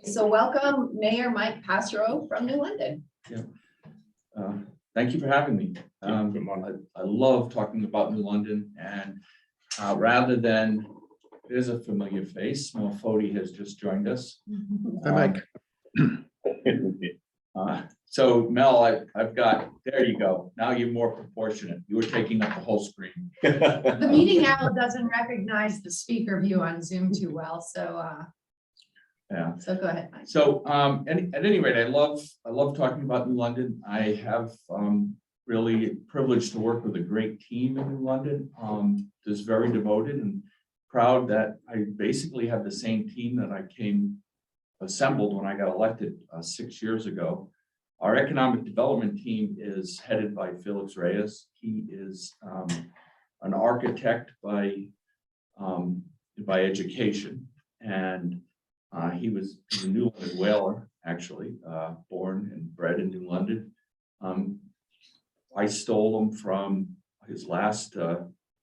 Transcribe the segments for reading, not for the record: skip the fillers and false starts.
So welcome Mayor Mike Passero from New London. Yeah. Thank you for having me. I love talking about New London, and rather than, there's a familiar face, Mel Foti has just joined us. Hi, Mike. So Mel, I've got, there you go. Now you're more proportionate. You were taking up the whole screen. The meeting owl doesn't recognize the speaker view on Zoom too well, so Yeah. so go ahead, Mike. So at any rate, I love talking about New London. I have really privileged to work with a great team in New London. Just very devoted and proud that I basically have the same team that I assembled when I got elected 6 years ago. Our economic development team is headed by Felix Reyes. He is an architect by education, and he was a New London whaler, actually, born and bred in New London. I stole him from his last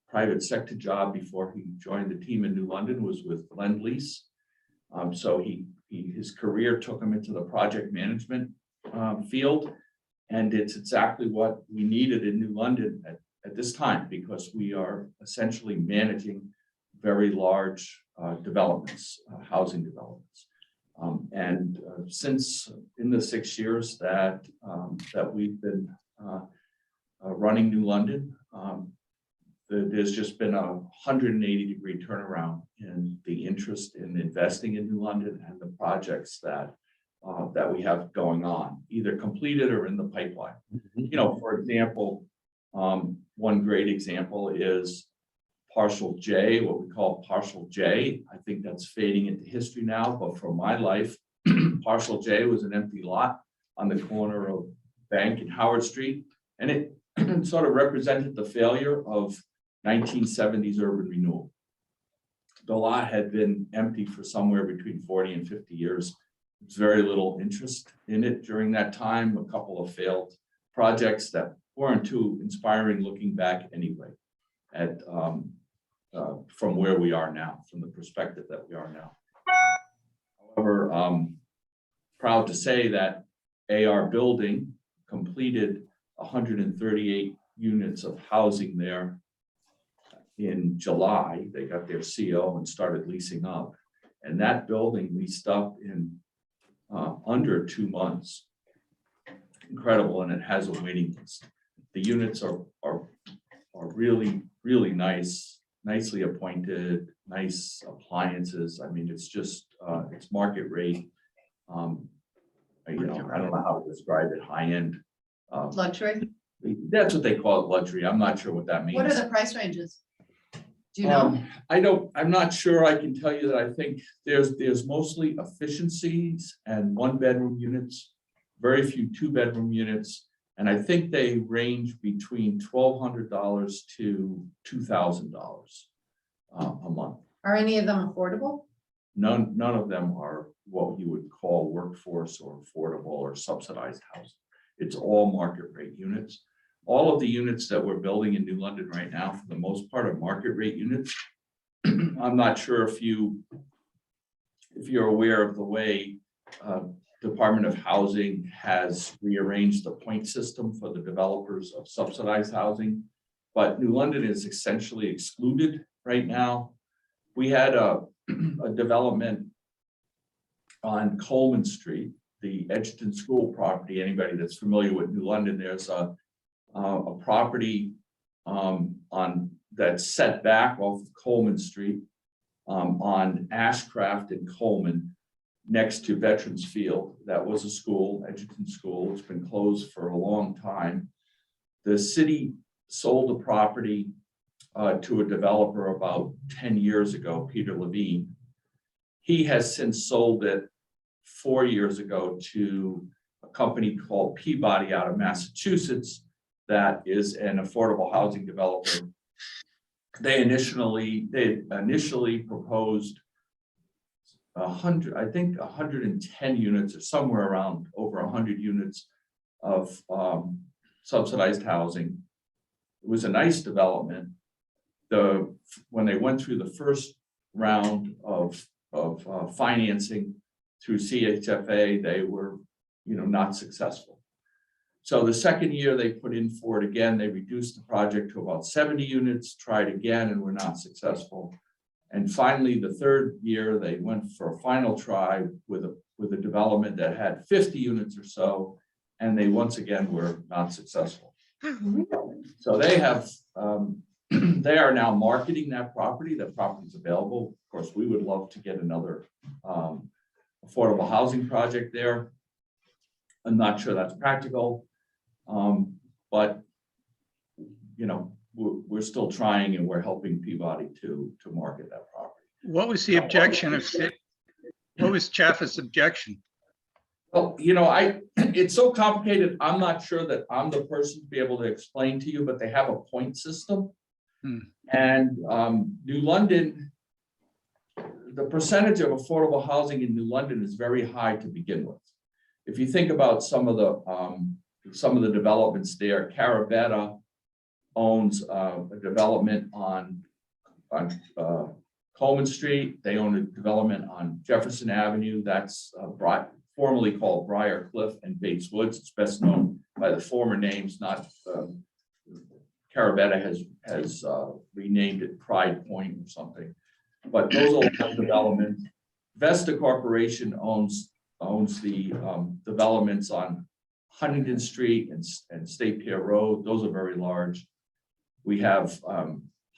private sector job before he joined the team in New London, was with Lend-Lease. So his career took him into the project management field, and it's exactly what we needed in New London at this time, because we are essentially managing very large developments, housing developments. Since in the 6 years that we've been running New London, there's just been a 180-degree turnaround in the interest in investing in New London and the projects that we have going on, either completed or in the pipeline. You know, for example, one great example is Parcel J, what we call Parcel J. I think that's fading into history now, but for my life, Parcel J was an empty lot on the corner of Bank and Howard Street, and it sort of represented the failure of 1970s urban renewal. The lot had been empty for somewhere between 40 and 50 years. There's very little interest in it during that time. A couple of failed projects that weren't too inspiring looking back anyway, at from where we are now, from the perspective that we are now. However, proud to say that AR Building completed 138 units of housing there in July. They got their CO and started leasing up, and that building leased up in under 2 months. Incredible, and it has a waiting list. The units are really nice, nicely appointed, nice appliances. I mean, it's just it's market rate. You know, I don't know how to describe it. High end. Luxury. That's what they call it, luxury. I'm not sure what that means. What are the price ranges? Do you know? I'm not sure. I can tell you that I think there's mostly efficiencies and 1-bedroom units, very few 2-bedroom units, and I think they range between $1,200 to $2,000 a month. Are any of them affordable? None of them are what you would call workforce or affordable or subsidized housing. It's all market rate units. All of the units that we're building in New London right now, for the most part, are market rate units. I'm not sure if you're aware of the way Department of Housing has rearranged the point system for the developers of subsidized housing, but New London is essentially excluded right now. We had a development on Coleman Street, the Edgerton School property. Anybody that's familiar with New London, there's a property on that's set back off of Coleman Street on Ashcraft and Coleman, next to Veterans Field. That was a school, Edgerton School. It's been closed for a long time. The city sold the property to a developer about 10 years ago, Peter Levine. He has since sold it 4 years ago to a company called Peabody out of Massachusetts that is an affordable housing developer. They initially proposed 110 units or somewhere around over 100 units of subsidized housing. It was a nice development. When they went through the first round of financing, through CHFA, they were, not successful. So the second year they put in for it again, they reduced the project to about 70 units, tried again, and were not successful. And finally, the third year, they went for a final try with a development that had 50 units or so, and they once again were not successful. So they have, they are now marketing that property. That property is available. Of course, we would love to get another affordable housing project there. I'm not sure that's practical, but we're still trying, and we're helping Peabody to market that property. What was the objection of, what was Chaffet's objection? Well, it's so complicated. I'm not sure that I'm the person to be able to explain to you, but they have a point system. And New London, the percentage of affordable housing in New London is very high to begin with. If you think about some of the developments there, Caravetta owns a development on Coleman Street. They own a development on Jefferson Avenue. That's formerly called Briar Cliff and Bates Woods. It's best known by the former names, not Caravetta has renamed it Pride Point or something. But those are developments. Vesta Corporation owns the developments on Huntington Street and State Pier Road. Those are very large. We have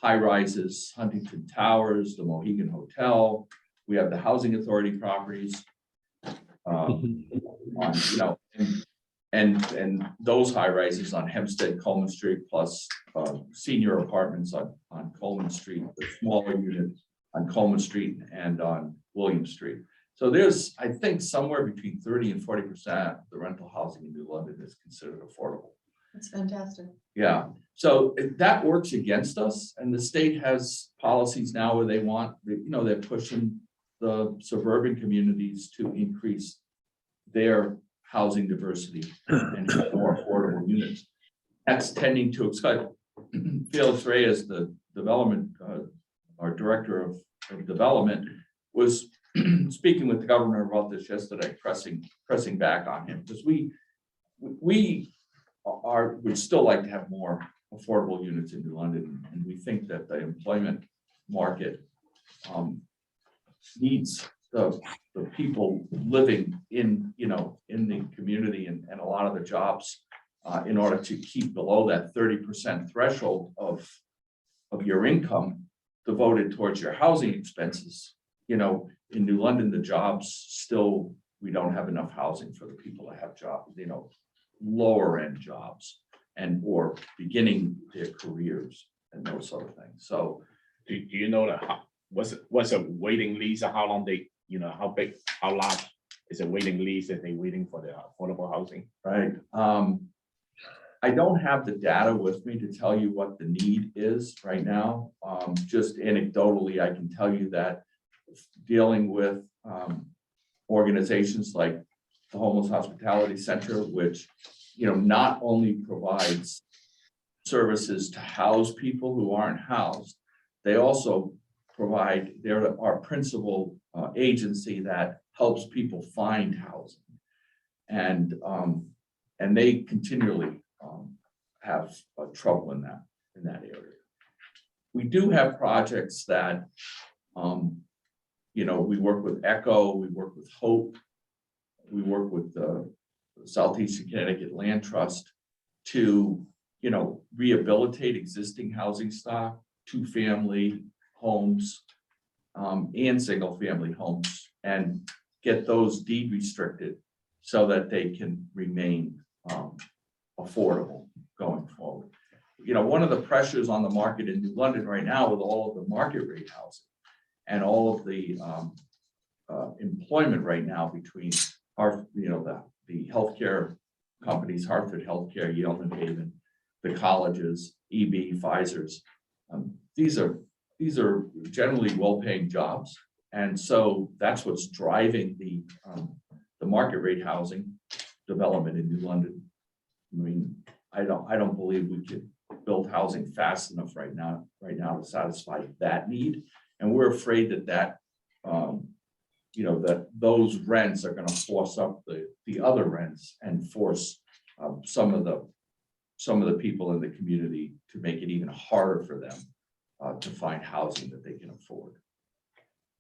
high rises, Huntington Towers, the Mohegan Hotel. We have the Housing Authority properties. And those high rises on Hempstead, Coleman Street, plus senior apartments on Coleman Street, the smaller units on Coleman Street and on William Street. So there's, I think, somewhere between 30 and 40% of the rental housing in New London is considered affordable. That's fantastic. Yeah, so that works against us, and the state has policies now where they want, they're pushing the suburban communities to increase their housing diversity and have more affordable units. That's tending to excite. Felix Reyes, the development, our director of development, was speaking with the governor about this yesterday, pressing back on him, because we would still like to have more affordable units in New London, and we think that the employment market needs the people living in the community and a lot of the jobs in order to keep below that 30% threshold of your income devoted towards your housing expenses. In New London, the jobs still, we don't have enough housing for the people that have jobs, lower end jobs or beginning their careers and those sort of things. So do you know that what's a waiting list, or how long how big, how large is a waiting list that they're waiting for the affordable housing? Right. I don't have the data with me to tell you what the need is right now. Just anecdotally, I can tell you that dealing with organizations like the Homeless Hospitality Center, which not only provides services to house people who aren't housed, they also provide, they're our principal agency that helps people find housing, and they continually have trouble in that area. We do have projects that we work with ECHO, we work with HOPE, we work with the Southeastern Connecticut Land Trust to rehabilitate existing housing stock, 2-family homes and single-family homes, and get those deed restricted so that they can remain affordable going forward. One of the pressures on the market in New London right now, with all of the market rate housing and all of the employment right now between the healthcare companies, Hartford Healthcare, Yale New Haven, the colleges, EB, Pfizer's, these are generally well-paying jobs, and so that's what's driving the market rate housing development in New London. I mean, I don't believe we could build housing fast enough right now to satisfy that need, and we're afraid that that those rents are gonna force up the other rents and force some of the people in the community to make it even harder for them to find housing that they can afford.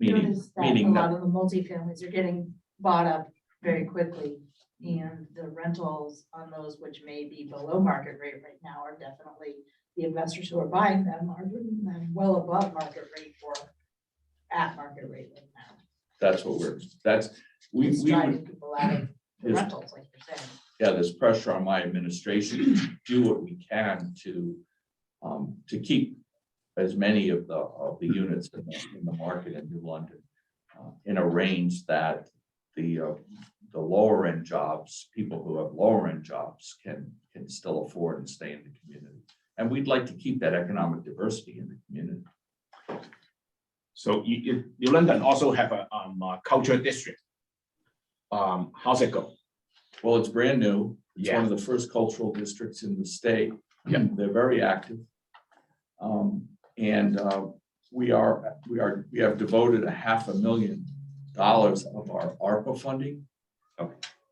Meaning, Notice that a meaning lot that, of the multifamilies are getting bought up very quickly. And the rentals on those, which may be below market rate right now, are definitely, the investors who are buying them are bringing them well above market rate or at market rate right now. that's what It's we driving would, people out of the is- rentals, like you're saying. yeah, there's pressure on my administration to do what we can to keep as many of the units in the market in New London in a range that the lower end jobs, people who have lower end jobs can still afford and stay in the community. And we'd like to keep that economic diversity in the community. So New London also have a cultural district. How's it go? Well, it's brand new. It's one Yeah. of the first cultural districts in the state. Yeah. They're very active. We have devoted $500,000 of our ARPA funding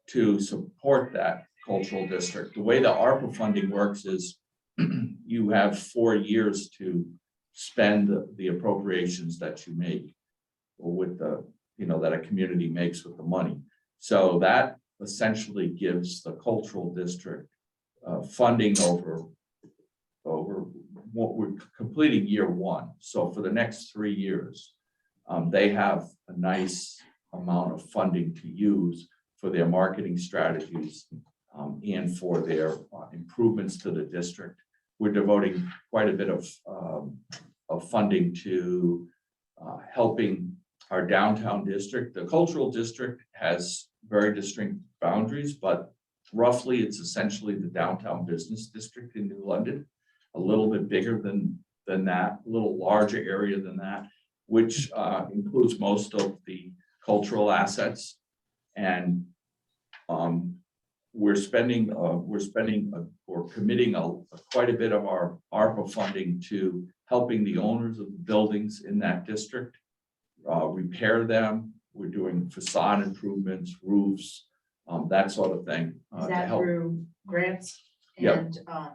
to support that cultural district. The way the ARPA funding works is you have 4 years to spend the appropriations that you make with that a community makes with the money. So that essentially gives the cultural district funding over what we're completing year 1. So for the next 3 years, they have a nice amount of funding to use for their marketing strategies and for their improvements to the district. We're devoting quite a bit of funding to helping our downtown district. The cultural district has very distinct boundaries, but roughly it's essentially the downtown business district in New London, a little bit bigger than that, a little larger area than that, which includes most of the cultural assets. And we're committing quite a bit of our ARPA funding to helping the owners of the buildings in that district repair them. We're doing facade improvements, roofs, that sort of thing. Is to that help through grants? Yep. And are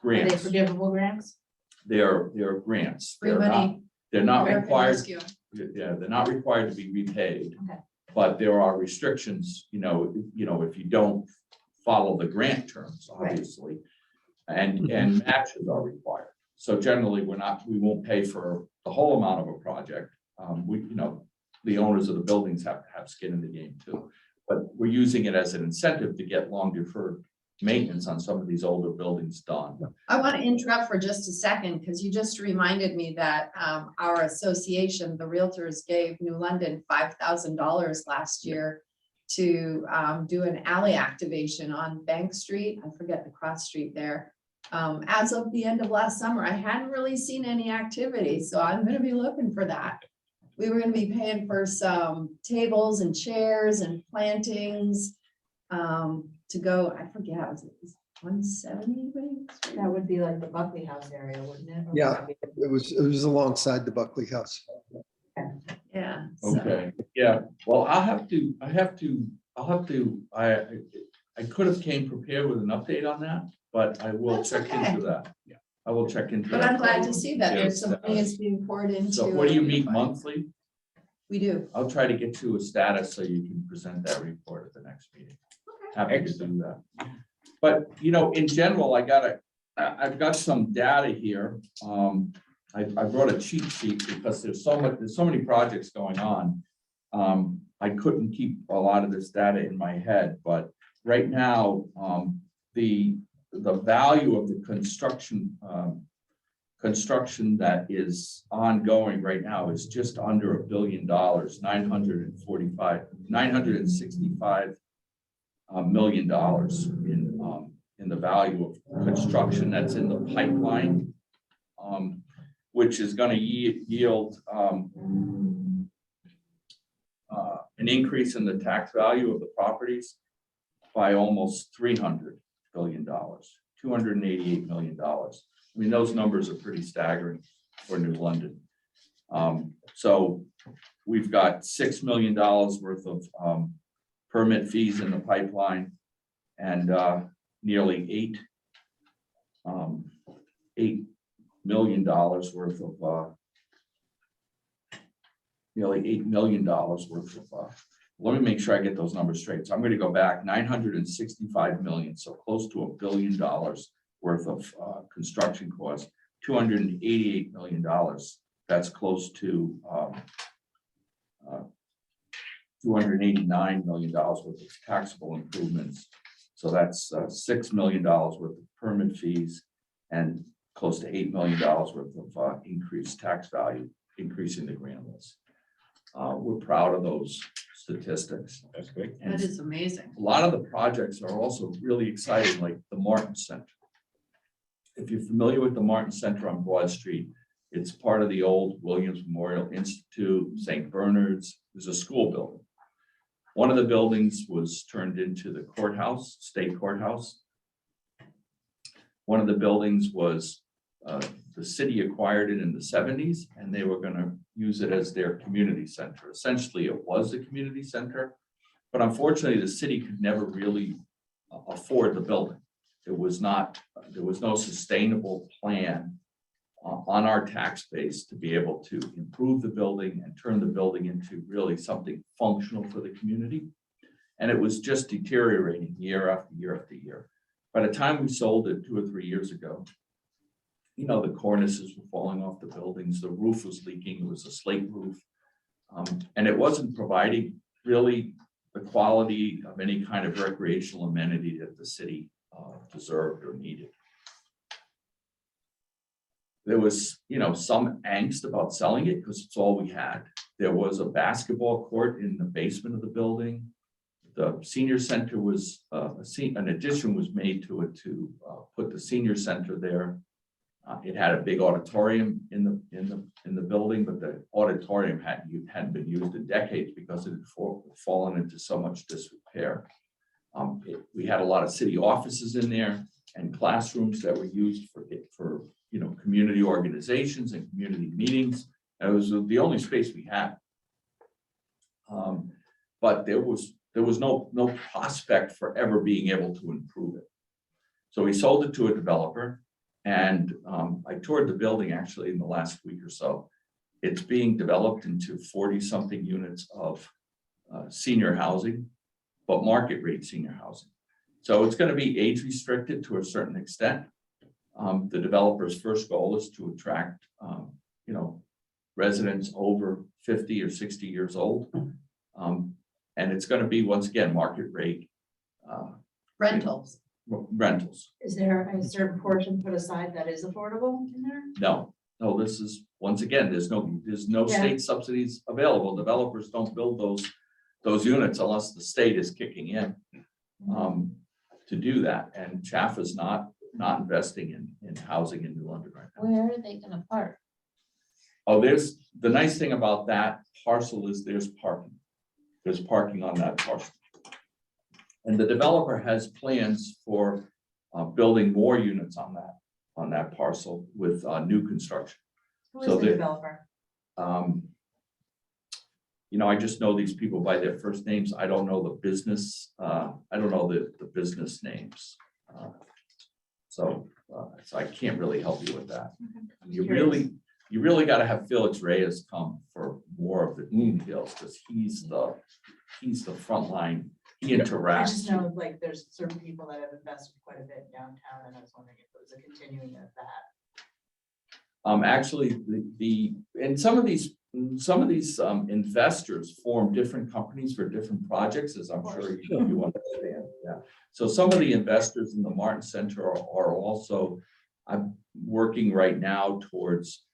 they grants. forgivable grants? They're grants. Free money. They're not American required. Rescue. Yeah, they're not required to be repaid. Okay. But there are restrictions, if you don't follow the grant terms, obviously. And matches are required. So generally, we won't pay for the whole amount of a project. The owners of the buildings have to have skin in the game too. But we're using it as an incentive to get long deferred maintenance on some of these older buildings done. I want to interrupt for just a second, because you just reminded me that our association, the Realtors, gave New London $5,000 last year to do an alley activation on Bank Street. I forget the cross street there. As of the end of last summer, I hadn't really seen any activity, so I'm going to be looking for that. We were going to be paying for some tables and chairs and plantings to go, I forget, was it 170? That would be like the Buckley House area, wouldn't it? Or would Yeah. that be- It was alongside the Buckley House. Yeah. so- Okay, yeah, well, I could have came prepared with an update on that, but I will That's check okay. into that. Yeah, I will check into that. But I'm glad to see that there's some Yes. money is being poured into. So what do you meet it. monthly? We do. I'll try to get you a status so you can present that report at the next meeting. Happy to do that. But, in general, I've got some data here. I brought a cheat sheet because there's so many projects going on. I couldn't keep a lot of this data in my head, but right now, the value of the construction that is ongoing right now is just under $1 billion, $965 million in the value of construction that's in the pipeline, which is going to yield an increase in the tax value of the properties by almost $300 billion, $288 million. I mean, those numbers are pretty staggering for New London. So we've got $6 million worth of permit fees in the pipeline and nearly $8 million worth of let me make sure I get those numbers straight. So I'm going to go back 965 million, so close to $1 billion worth of construction costs, $288 million. That's close to $289 million worth of taxable improvements. So that's $6 million worth of permit fees and close to $8 million worth of increased tax value, increasing the grant list. We're proud of those statistics. That's great. And That is amazing. a lot of the projects are also really exciting, like the Martin Center. If you're familiar with the Martin Center on Broad Street, it's part of the old Williams Memorial Institute, St. Bernard's. There's a school building. One of the buildings was turned into the courthouse, state courthouse. One of the buildings was, the city acquired it in the 70s, and they were going to use it as their community center. Essentially, it was a community center, but unfortunately, the city could never really afford the building. There was no sustainable plan on our tax base to be able to improve the building and turn the building into really something functional for the community. And it was just deteriorating year after year after year. By the time we sold it 2 or 3 years ago, you know, the cornices were falling off the buildings, the roof was leaking, it was a slate roof. And it wasn't providing really the quality of any kind of recreational amenity that the city deserved or needed. There was, you know, some angst about selling it because it's all we had. There was a basketball court in the basement of the building. The senior center was, an addition was made to it to put the senior center there. It had a big auditorium in the building, but the auditorium hadn't been used in decades because it had fallen into so much disrepair. We had a lot of city offices in there and classrooms that were used for you know, community organizations and community meetings. And it was the only space we had. But there was no prospect for ever being able to improve it. So we sold it to a developer, and I toured the building actually in the last week or so. It's being developed into 40-something units of senior housing, but market rate senior housing. So it's going to be age restricted to a certain extent. The developer's first goal is to attract, you know, residents over 50 or 60 years old. And it's going to be, once again, market rate Rentals. rentals. Is there a certain portion put aside that is affordable in there? No, this is, once again, there's no Yeah. state subsidies available. Developers don't build those units unless the state is kicking in to do that. And Chaff is not investing in housing in New London right now. Where are they gonna park? Oh, there's, the nice thing about that parcel is there's parking. There's parking on that parcel. And the developer has plans for building more units on that parcel with new construction. Who So is the the- developer? You know, I just know these people by their first names. I don't know the business. I don't know the business names. So I can't really help you with that. You really got to have Felix Reyes come for more of the details because he's the front line. He I interacts. just know like there's certain people that have invested quite a bit downtown, and I was wondering if it was a continuing of that. Actually, and some of these investors form different companies for different projects, as I'm sure you understand. Yeah. So some of the investors in the Martin Center are also, I'm working right now towards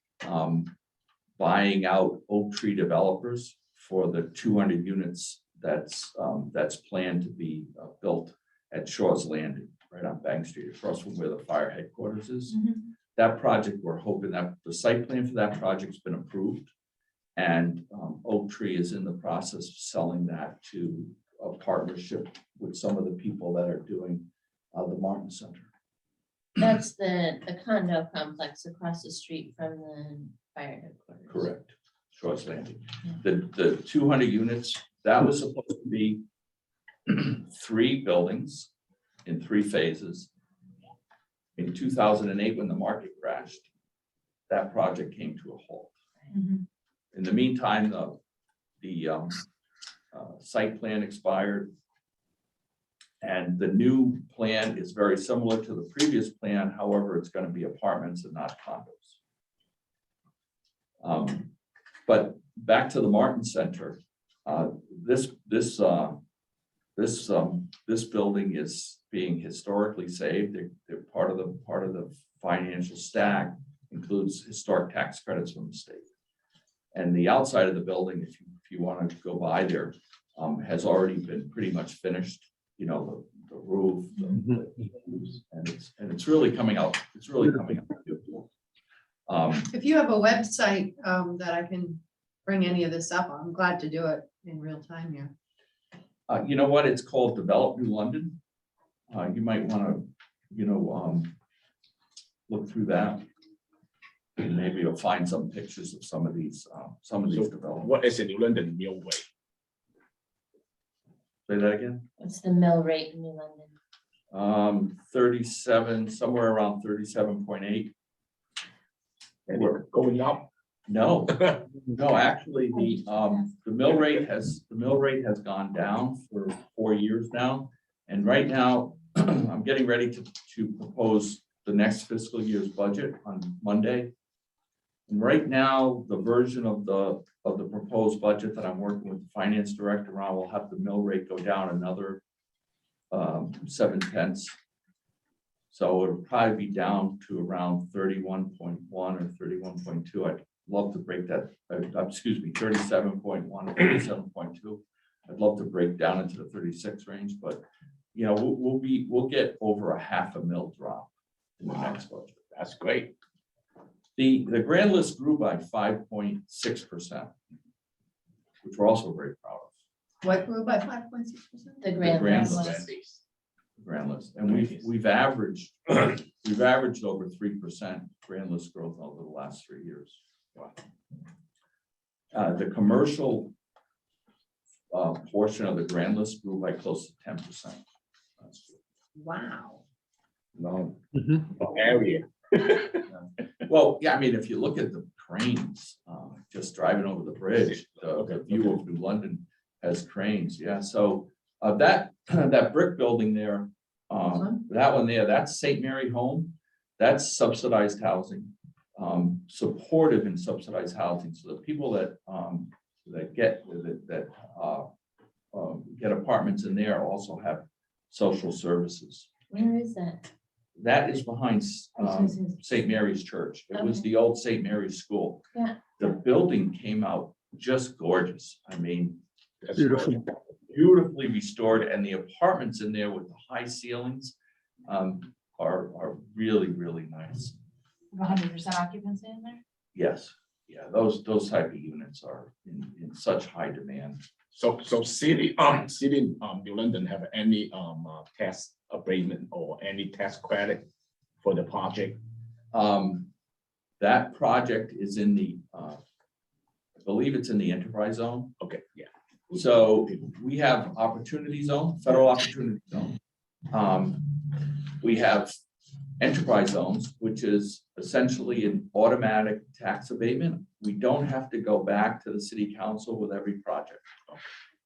buying out Oak Tree developers for the 200 units that's planned to be built at Shaw's Landing, right on Bank Street, across from where the fire headquarters is. That project, we're hoping that the site plan for that project's been approved. And Oak Tree is in the process of selling that to a partnership with some of the people that are doing the Martin Center. That's the condo complex across the street from the fire headquarters. Correct. Shorts Landing. The 200 units, that was supposed to be 3 buildings in 3 phases. In 2008, when the market crashed, that project came to a halt. In the meantime, the site plan expired. And the new plan is very similar to the previous plan. However, it's going to be apartments and not condos. But back to the Martin Center, this building is being historically saved. They're part of the financial stack includes historic tax credits from the state. And the outside of the building, if you want to go by there, has already been pretty much finished. You know, the roof, and it's really coming out. It's really coming out beautiful. If you have a website that I can bring any of this up, I'm glad to do it in real time here. You know what? It's called Develop New London. You might want to, look through that. And maybe you'll find some pictures of some of these developments. What is in New London Millway? Say that again? What's the mill rate in New London? 37, somewhere around 37.8. And we're going up. No, no, actually, the mill rate has gone down for 4 years now. And right now, I'm getting ready to propose the next fiscal year's budget on Monday. And right now, the version of the proposed budget that I'm working with the finance director on will have the mill rate go down another 0.7. So it'll probably be down to around 31.1 or 31.2. I'd love to break that, excuse me, 37.1 or 37.2. I'd love to break down into the 36 range, but you know, we'll get over a $0.5 mil drop in the next budget. That's great. The grand list grew by 5.6%, which we're also very proud of. What grew by 5.6%? The grand grand list. list. Grand list, and we've averaged over 3% grand list growth over the last 3 years. Wow. The commercial portion of the grand list grew by close to 10%. Wow. No, Mhm. area. Well, yeah, I mean, if you look at the cranes, just driving over the bridge, the view of New London has cranes, yeah, so that brick building there, that one there, that's St. Mary Home, that's subsidized housing, supportive and subsidized housing, so the people that get apartments in there also have social services. Where is that? That is behind St. Mary's Church. It was the old St. Mary's School. Yeah. The building came out just gorgeous. I mean, That's Beautiful. great. beautifully restored, and the apartments in there with the high ceilings are really, really nice. 100% occupancy in there? Yes, yeah, those type of units are in such high demand. So city New London have any tax abatement or any tax credit for the project? That project is in the, I believe it's in the enterprise zone. Okay, yeah. So we have opportunity zone, federal opportunity zone. We have enterprise zones, which is essentially an automatic tax abatement. We don't have to go back to the city council with every project.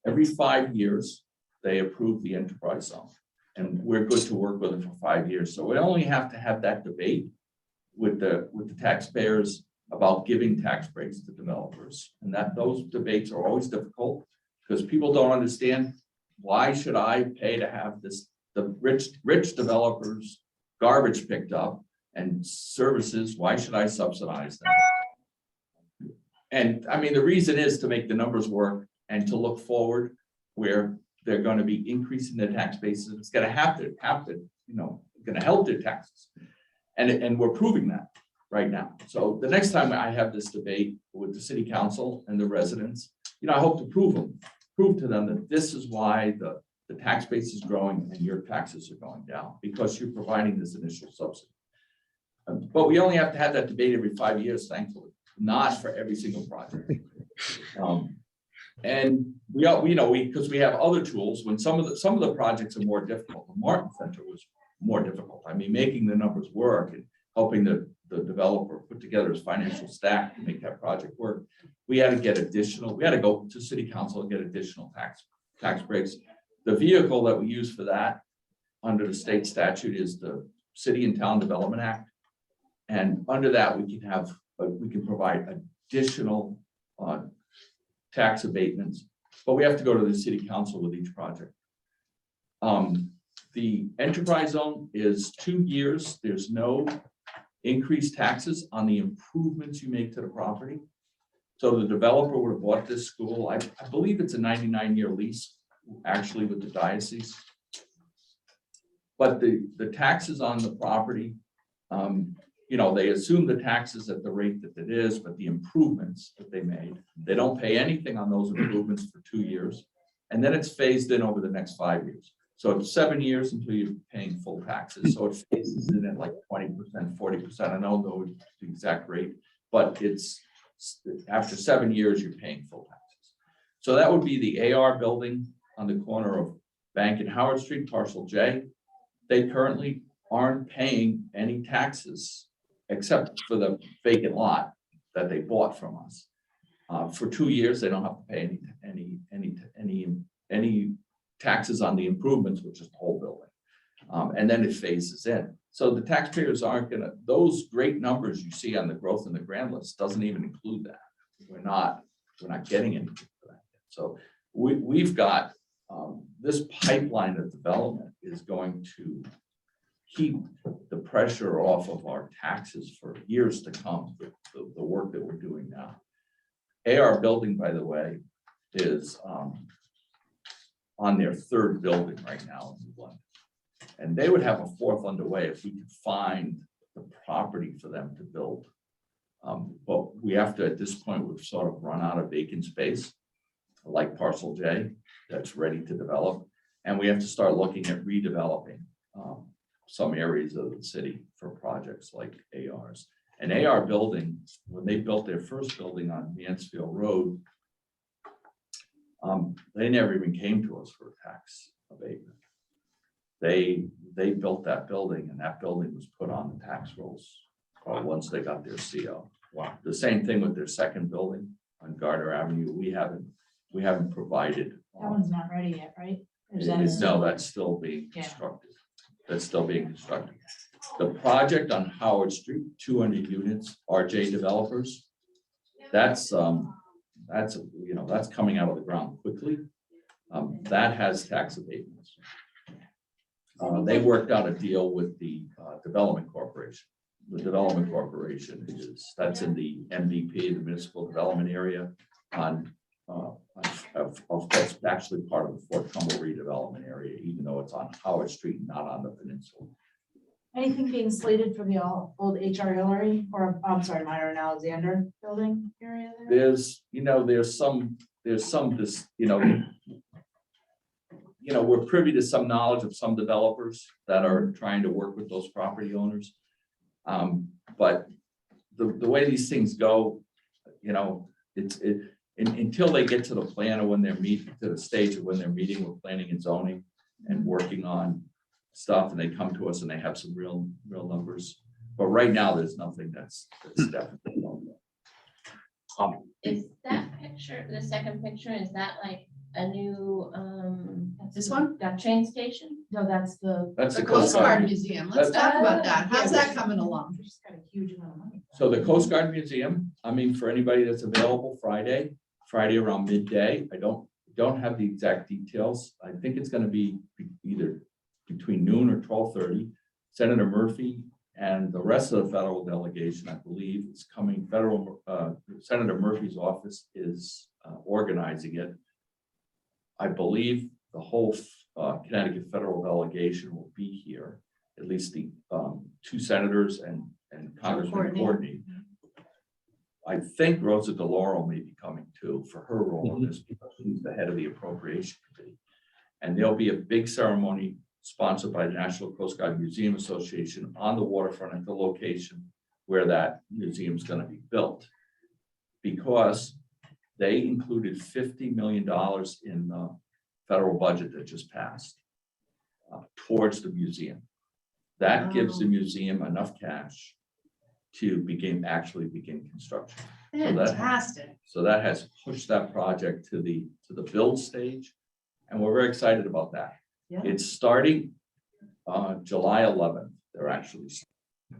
Every 5 years, they approve the enterprise zone. And we're good to work with it for 5 years. So we only have to have that debate with the taxpayers about giving tax breaks to developers. And those debates are always difficult because people don't understand, why should I pay to have the rich developers garbage picked up and services, why should I subsidize them? And I mean, the reason is to make the numbers work and to look forward where they're going to be increasing their tax bases. It's going to have to, going to help their taxes. And we're proving that right now. So the next time I have this debate with the city council and the residents, I hope to prove to them that this is why the tax base is growing and your taxes are going down, because you're providing this initial subsidy. But we only have to have that debate every 5 years, thankfully, not for every single project. And we all, because we have other tools, when some of the projects are more difficult, the Martin Center was more difficult. I mean, making the numbers work and helping the developer put together his financial stack to make that project work. We had to go to city council and get additional tax breaks. The vehicle that we use for that under the state statute is the City and Town Development Act. And under that, we can provide additional tax abatements, but we have to go to the city council with each project. The enterprise zone is 2 years. There's no increased taxes on the improvements you make to the property. So the developer would have bought this school. I believe it's a 99-year lease, actually, with the diocese. But the taxes on the property, they assume the taxes at the rate that it is, but the improvements that they made, they don't pay anything on those improvements for 2 years. And then it's phased in over the next 5 years. So it's 7 years until you're paying full taxes. So it phases in at like 20%, 40%. I don't know the exact rate, but it's after 7 years, you're paying full taxes. So that would be the AR building on the corner of Bank and Howard Street, parcel J. They currently aren't paying any taxes except for the vacant lot that they bought from us. For 2 years, they don't have to pay any taxes on the improvements, which is the whole building. And then it phases in. So the taxpayers aren't gonna, those great numbers you see on the growth in the grand list doesn't even include that. We're not getting anything for that. So we've got this pipeline of development is going to keep the pressure off of our taxes for years to come, the work that we're doing now. AR building, by the way, is on their 3rd building right now in New London. And they would have a 4th underway if we could find the property for them to build. But we have to, at this point, we've sort of run out of vacant space, like parcel J, that's ready to develop. And we have to start looking at redeveloping some areas of the city for projects like ARs. And AR building, when they built their first building on Mansfield Road, they never even came to us for a tax abatement. They built that building, and that building was put on the tax rolls once they got their CO. Wow. The same thing with their 2nd building on Gardner Avenue. We haven't provided. That one's not ready yet, right? Or is that No, that's still being Yeah. constructed. That's still being constructed. The project on Howard Street, 200 units, RJ Developers. That's coming out of the ground quickly. That has tax abatements. They worked out a deal with the Development Corporation. The Development Corporation that's in the MVP, the Municipal Development Area that's actually part of the Fort Trumbull redevelopment area, even though it's on Howard Street, not on the peninsula. Anything being slated for the old HR Hillary, or I'm sorry, Myron Alexander building area there? There's some, we're privy to some knowledge of some developers that are trying to work with those property owners. But the way these things go, until they get to the plan or when they're meeting to the stage of when they're meeting with planning and zoning and working on stuff, and they come to us and they have some real numbers. But right now, there's nothing that's definitely known. Is that picture, the 2nd picture, is that like a new, This one? that train station? No, that's the. That's The Coast Guard Museum. Let's talk about that. How's that coming along? Just got a huge amount of money. So the Coast Guard Museum, for anybody that's available Friday around midday. I don't have the exact details. I think it's going to be either between noon or 12:30. Senator Murphy and the rest of the federal delegation, I believe, is coming. Senator Murphy's office is organizing it. I believe the whole Connecticut federal delegation will be here, at least the 2 senators and Congressman Courtney. I think Rosa DeLauro may be coming too for her role in this, because she's the head of the appropriation committee. And there'll be a big ceremony sponsored by the National Coast Guard Museum Association on the waterfront at the location where that museum is going to be built. Because They included $50 million in the federal budget that just passed towards the museum. That gives the museum enough cash to actually begin construction. Fantastic. So that has pushed that project to the build stage, and we're very excited about that. Yeah. It's starting July 11th. They're actually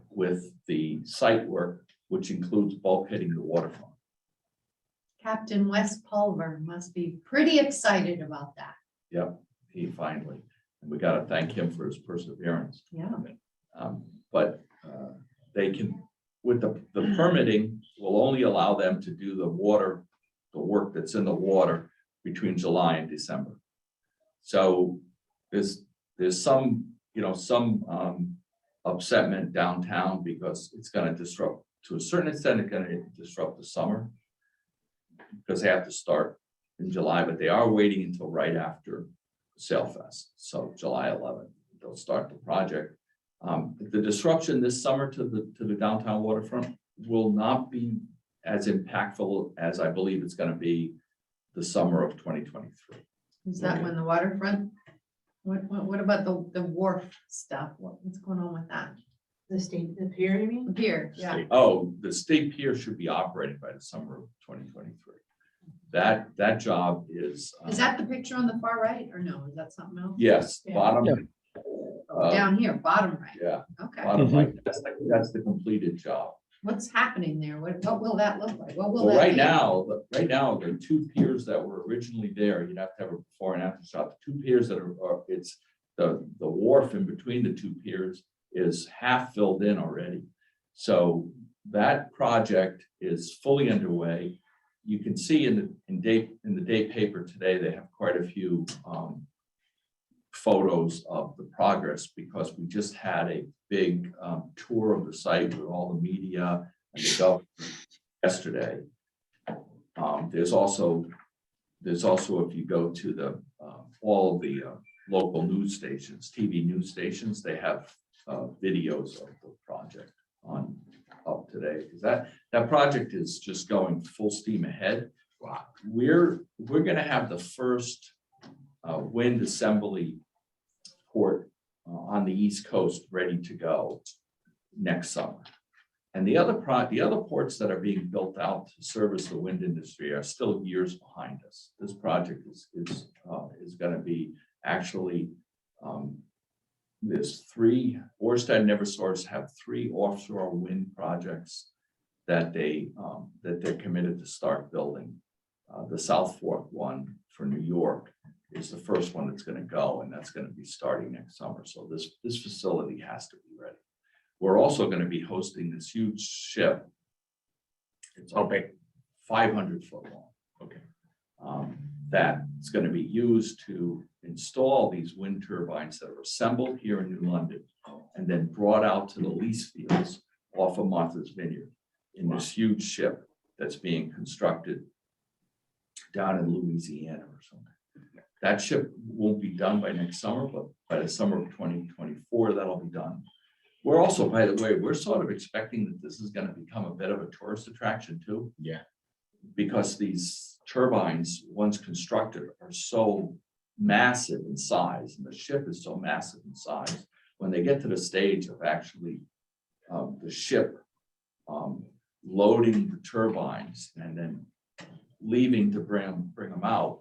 with the site work, which includes bulkheading the waterfront. Captain Wes Pulver must be pretty excited about that. Yep, he finally, and we got to thank him for his perseverance. Yeah. But they can, with the permitting, will only allow them to do the work that's in the water between July and December. So there's some, upsetment downtown because it's going to disrupt, to a certain extent, it's going to disrupt the summer because they have to start in July, but they are waiting until right after Sailfest. So July 11th, they'll start the project. The disruption this summer to the downtown waterfront will not be as impactful as I believe it's going to be the summer of 2023. Is that when the waterfront? What about the wharf stuff? What's going on with that? The pier, you mean? The pier, yeah. Oh, the state pier should be operating by the summer of 2023. That job is. Is that the picture on the far right or no? Is that something else? Yes, Yeah. bottom. Down here, bottom right. Yeah, Okay. bottom right. That's the completed job. What's happening there? What will that look like? What will Well, that right be? now, there are two piers that were originally there. You'd have to have a before and after shot. The two piers that are it's the wharf in between the two piers is half filled in already. So that project is fully underway. You can see in the day paper today, they have quite a few photos of the progress because we just had a big tour of the site with all the media and the government yesterday. There's also if you go to the all of the local news stations, TV news stations, they have videos of the project on up today because that project is just going full steam ahead. Wow. We're going to have the first wind assembly port on the East Coast ready to go next summer. And the other ports that are being built out to service the wind industry are still years behind us. This project is going to be actually there's three. Ørsted and Eversource have 3 offshore wind projects that they're committed to start building. The South Fork one for New York is the first one that's going to go, and that's going to be starting next summer. So this facility has to be ready. We're also going to be hosting this huge ship. It's How big? 500 foot long. Okay. That's going to be used to install these wind turbines that are assembled here in New London and then brought out to the lease fields off of Martha's Vineyard in this huge ship that's being constructed down in Louisiana or something. That ship won't be done by next summer, but by the summer of 2024, that'll be done. We're also, by the way, we're sort of expecting that this is going to become a bit of a tourist attraction too. Yeah. Because these turbines, once constructed, are so massive in size, and the ship is so massive in size. When they get to the stage of actually the ship loading the turbines and then leaving to bring them out,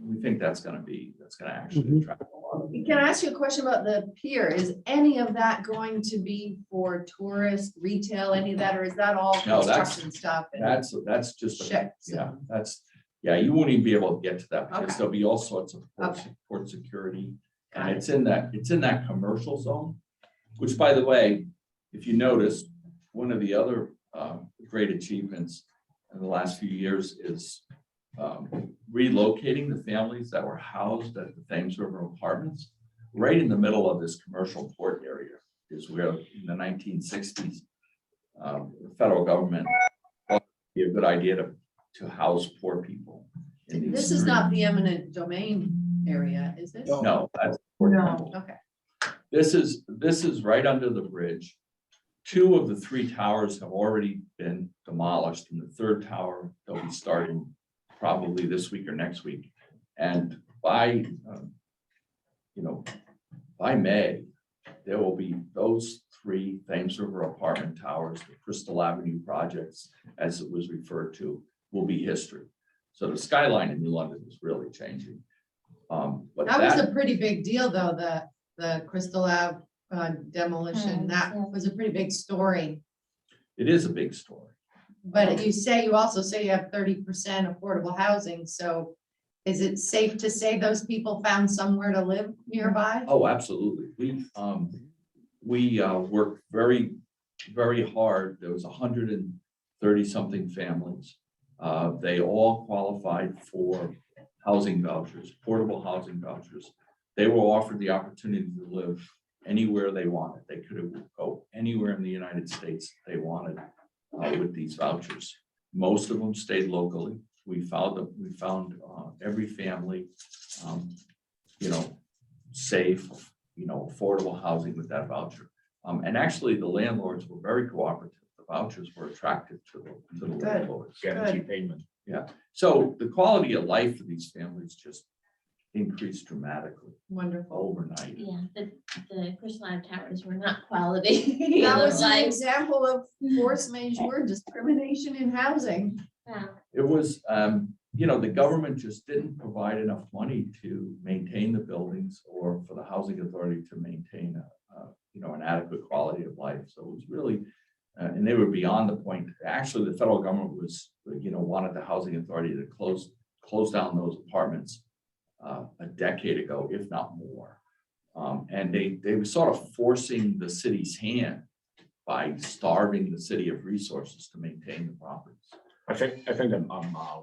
we think that's going to actually attract a lot of. Can I ask you a question about the pier? Is any of that going to be for tourist, retail, any of that, or is that all No, that's- construction stuff? and That's just, Ships. you won't even be able to get to that because Okay. there'll be all sorts of Okay. port security. Got And it. it's in that commercial zone, which, by the way, if you notice, one of the other great achievements in the last few years is relocating the families that were housed at the Thames River Apartments. Right in the middle of this commercial port area is where in the 1960s, the federal government thought it'd be a good idea to house poor people. in these This is not the streets. eminent domain area, is this? No, that's. No. Okay, This is right under the bridge. 2 of the 3 towers have already been demolished, and the 3rd tower they'll be starting probably this week or next week. And by, by May, there will be those 3 Thames River apartment towers, the Crystal Avenue projects, as it was referred to, will be history. So the skyline in New London is really changing. But That was a pretty big deal, though, the Crystal Ave demolition. That was a pretty big story. it is a big story. But you also say you have 30% affordable housing, so is it safe to say those people found somewhere to live nearby? Oh, absolutely. We worked very, very hard. There was 130 something families. They all qualified for housing vouchers, portable housing vouchers. They were offered the opportunity to live anywhere they wanted. They could go anywhere in the United States they wanted with these vouchers. Most of them stayed locally. We found every family, safe, affordable housing with that voucher. And actually, the landlords were very cooperative. The vouchers were attractive to the Good. landlords. Guarantee payment. So the quality of life for these families just increased dramatically Wonderful. overnight. Yeah, the Crystal Ave towers were not quality. That It was was an like, example of force majeure discrimination in housing. wow. It was, the government just didn't provide enough money to maintain the buildings or for the housing authority to maintain an adequate quality of life. So it was really, and they were beyond the point. Actually, the federal government was, wanted the housing authority to close down those apartments a decade ago, if not more. And they were sort of forcing the city's hand by starving the city of resources to maintain the properties. I think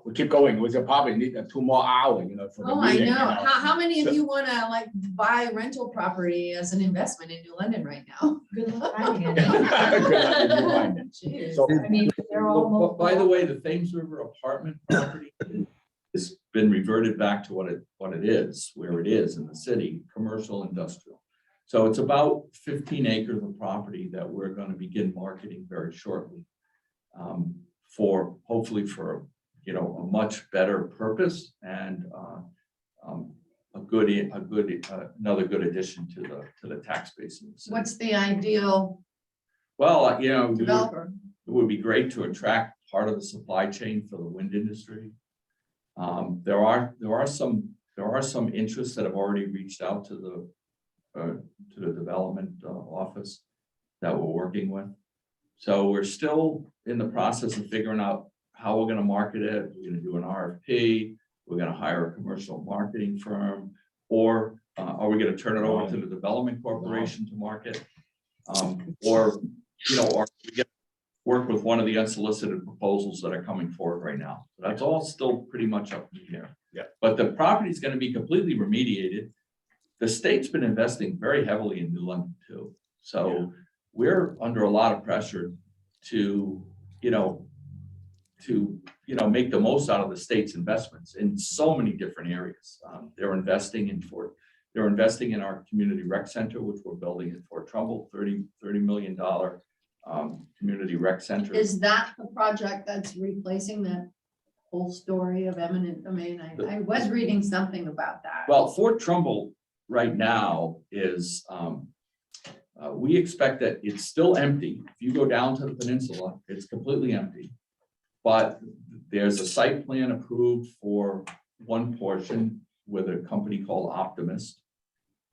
we keep going. We probably need 2 more hours, for the Oh, I meeting. know. How many of So- you want to buy rental property as an investment in New London right now? Good luck finding it. Good luck with you finding. Jeez. So, I mean, they're all. By the way, the Thames River apartment property has been reverted back to what it is, where it is in the city, commercial industrial. So it's about 15 acres of property that we're going to begin marketing very shortly. Hopefully for a much better purpose and another good addition to the tax base. In the city. What's the ideal Well, developer? it would be great to attract part of the supply chain for the wind industry. There are some interests that have already reached out to the development office that we're working with. So we're still in the process of figuring out how we're going to market it. We're going to do an RFP. We're going to hire a commercial marketing firm, or are we going to turn it over to the development corporation to market? Or we get work with one of the unsolicited proposals that are coming forward right now. So that's all still pretty much up in the air. Yeah. But the property is going to be completely remediated. The state's been investing very heavily in New London too. So we're under a lot of pressure to make the most out of the state's investments in so many different areas. They're investing in our community rec center, which we're building at Fort Trumbull, $30 million community rec center. Is that the project that's replacing the whole story of eminent domain? I was reading something about that. Well, Fort Trumbull right now is, we expect that it's still empty. If you go down to the peninsula, it's completely empty. But there's a site plan approved for one portion with a company called Optimist.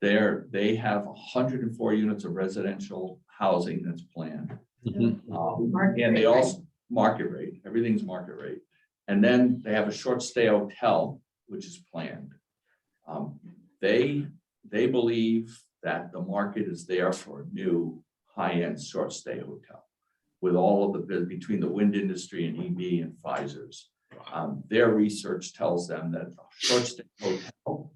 They have 104 units of residential housing that's planned. And they also market rate, everything's market rate. And then they have a short stay hotel, which is planned. They believe that the market is there for a new high-end short stay hotel with all of between the wind industry and EV and Pfizer's. Their research tells them that a short stay hotel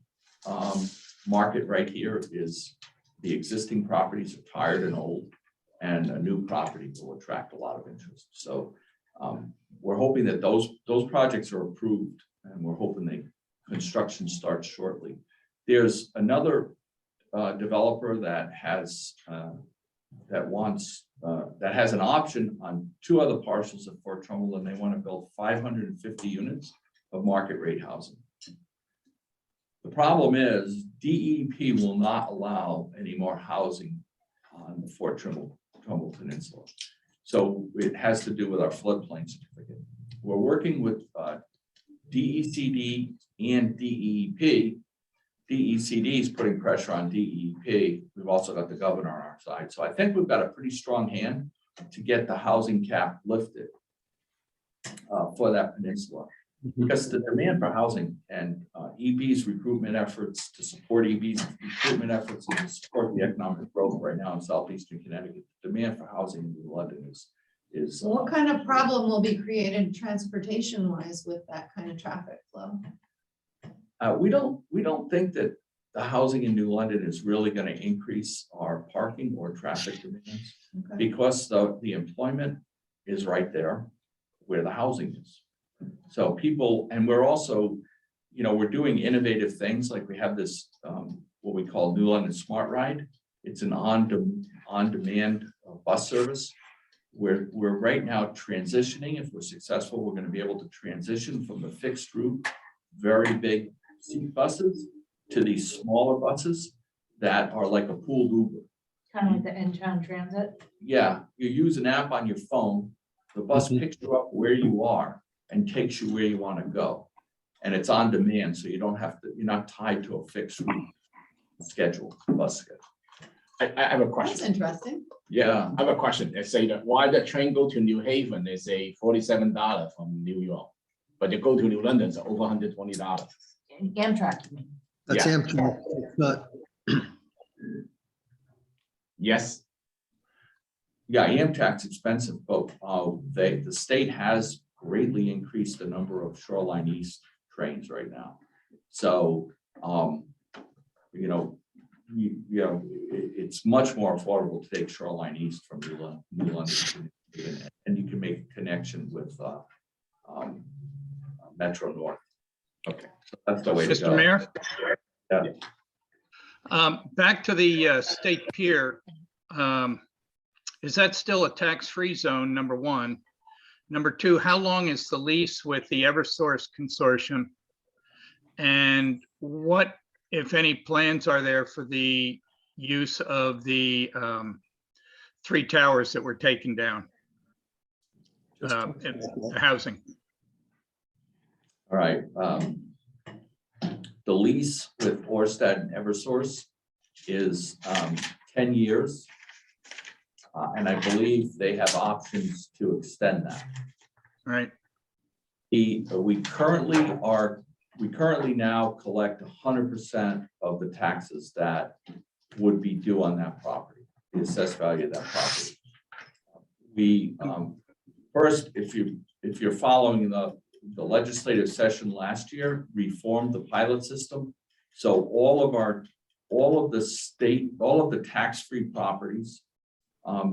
market right here is the existing properties are tired and old, and a new property will attract a lot of interest. So we're hoping that those projects are approved, and we're hoping construction starts shortly. There's another developer that has an option on 2 other parcels at Fort Trumbull, and they want to build 550 units of market rate housing. The problem is DEP will not allow any more housing on the Fort Trumbull Peninsula. So it has to do with our floodplain certificate. We're working with DECD and DEP. DECD is putting pressure on DEP. We've also got the governor on our side. So I think we've got a pretty strong hand to get the housing cap lifted for that peninsula. Because the demand for housing and EB's recruitment efforts to support EB's recruitment efforts and to support the economic growth right now in southeastern Connecticut, the demand for housing in New London is. So what kind of problem will be created transportation wise with that kind of traffic flow? We don't think that the housing in New London is really going to increase our parking or traffic demands Okay. because the employment is right there where the housing is. So people, and we're also, we're doing innovative things like we have this, what we call New London Smart Ride. It's an on-demand bus service. We're right now transitioning. If we're successful, we're going to be able to transition from the fixed route, very big seat buses to these smaller buses that are like a pooled Uber. Kind of like the in-town transit. Yeah, you use an app on your phone. The bus picks you up where you are and takes you where you want to go. And it's on demand, so you don't have to, you're not tied to a fixed route schedule, bus schedule. I have a That's question. interesting. Yeah, I have a question. They say that why the train go to New Haven, they say $47 from New York, but they go to New London, it's over $120. Amtrak, you mean? That's Yeah. Amtrak. It's not, Yes, yeah, Amtrak's expensive, but the state has greatly increased the number of Shoreline East trains right now. So, it's much more affordable to take Shoreline East from New London, and you can make a connection with Metro North. okay. So that's the way to go. Mr. Mayor? Yeah. Back to the state pier. Is that still a tax-free zone, number one? Number two, how long is the lease with the Eversource Consortium? And what, if any, plans are there for the use of the 3 towers that were taken down? In the housing. All right. The lease with Orsted and Eversource is 10 years. And I believe they have options to extend that. Right. We currently now collect 100% of the taxes that would be due on that property, the assessed value of that property. We first, if you're following the legislative session last year, reformed the pilot system. So all of the tax-free properties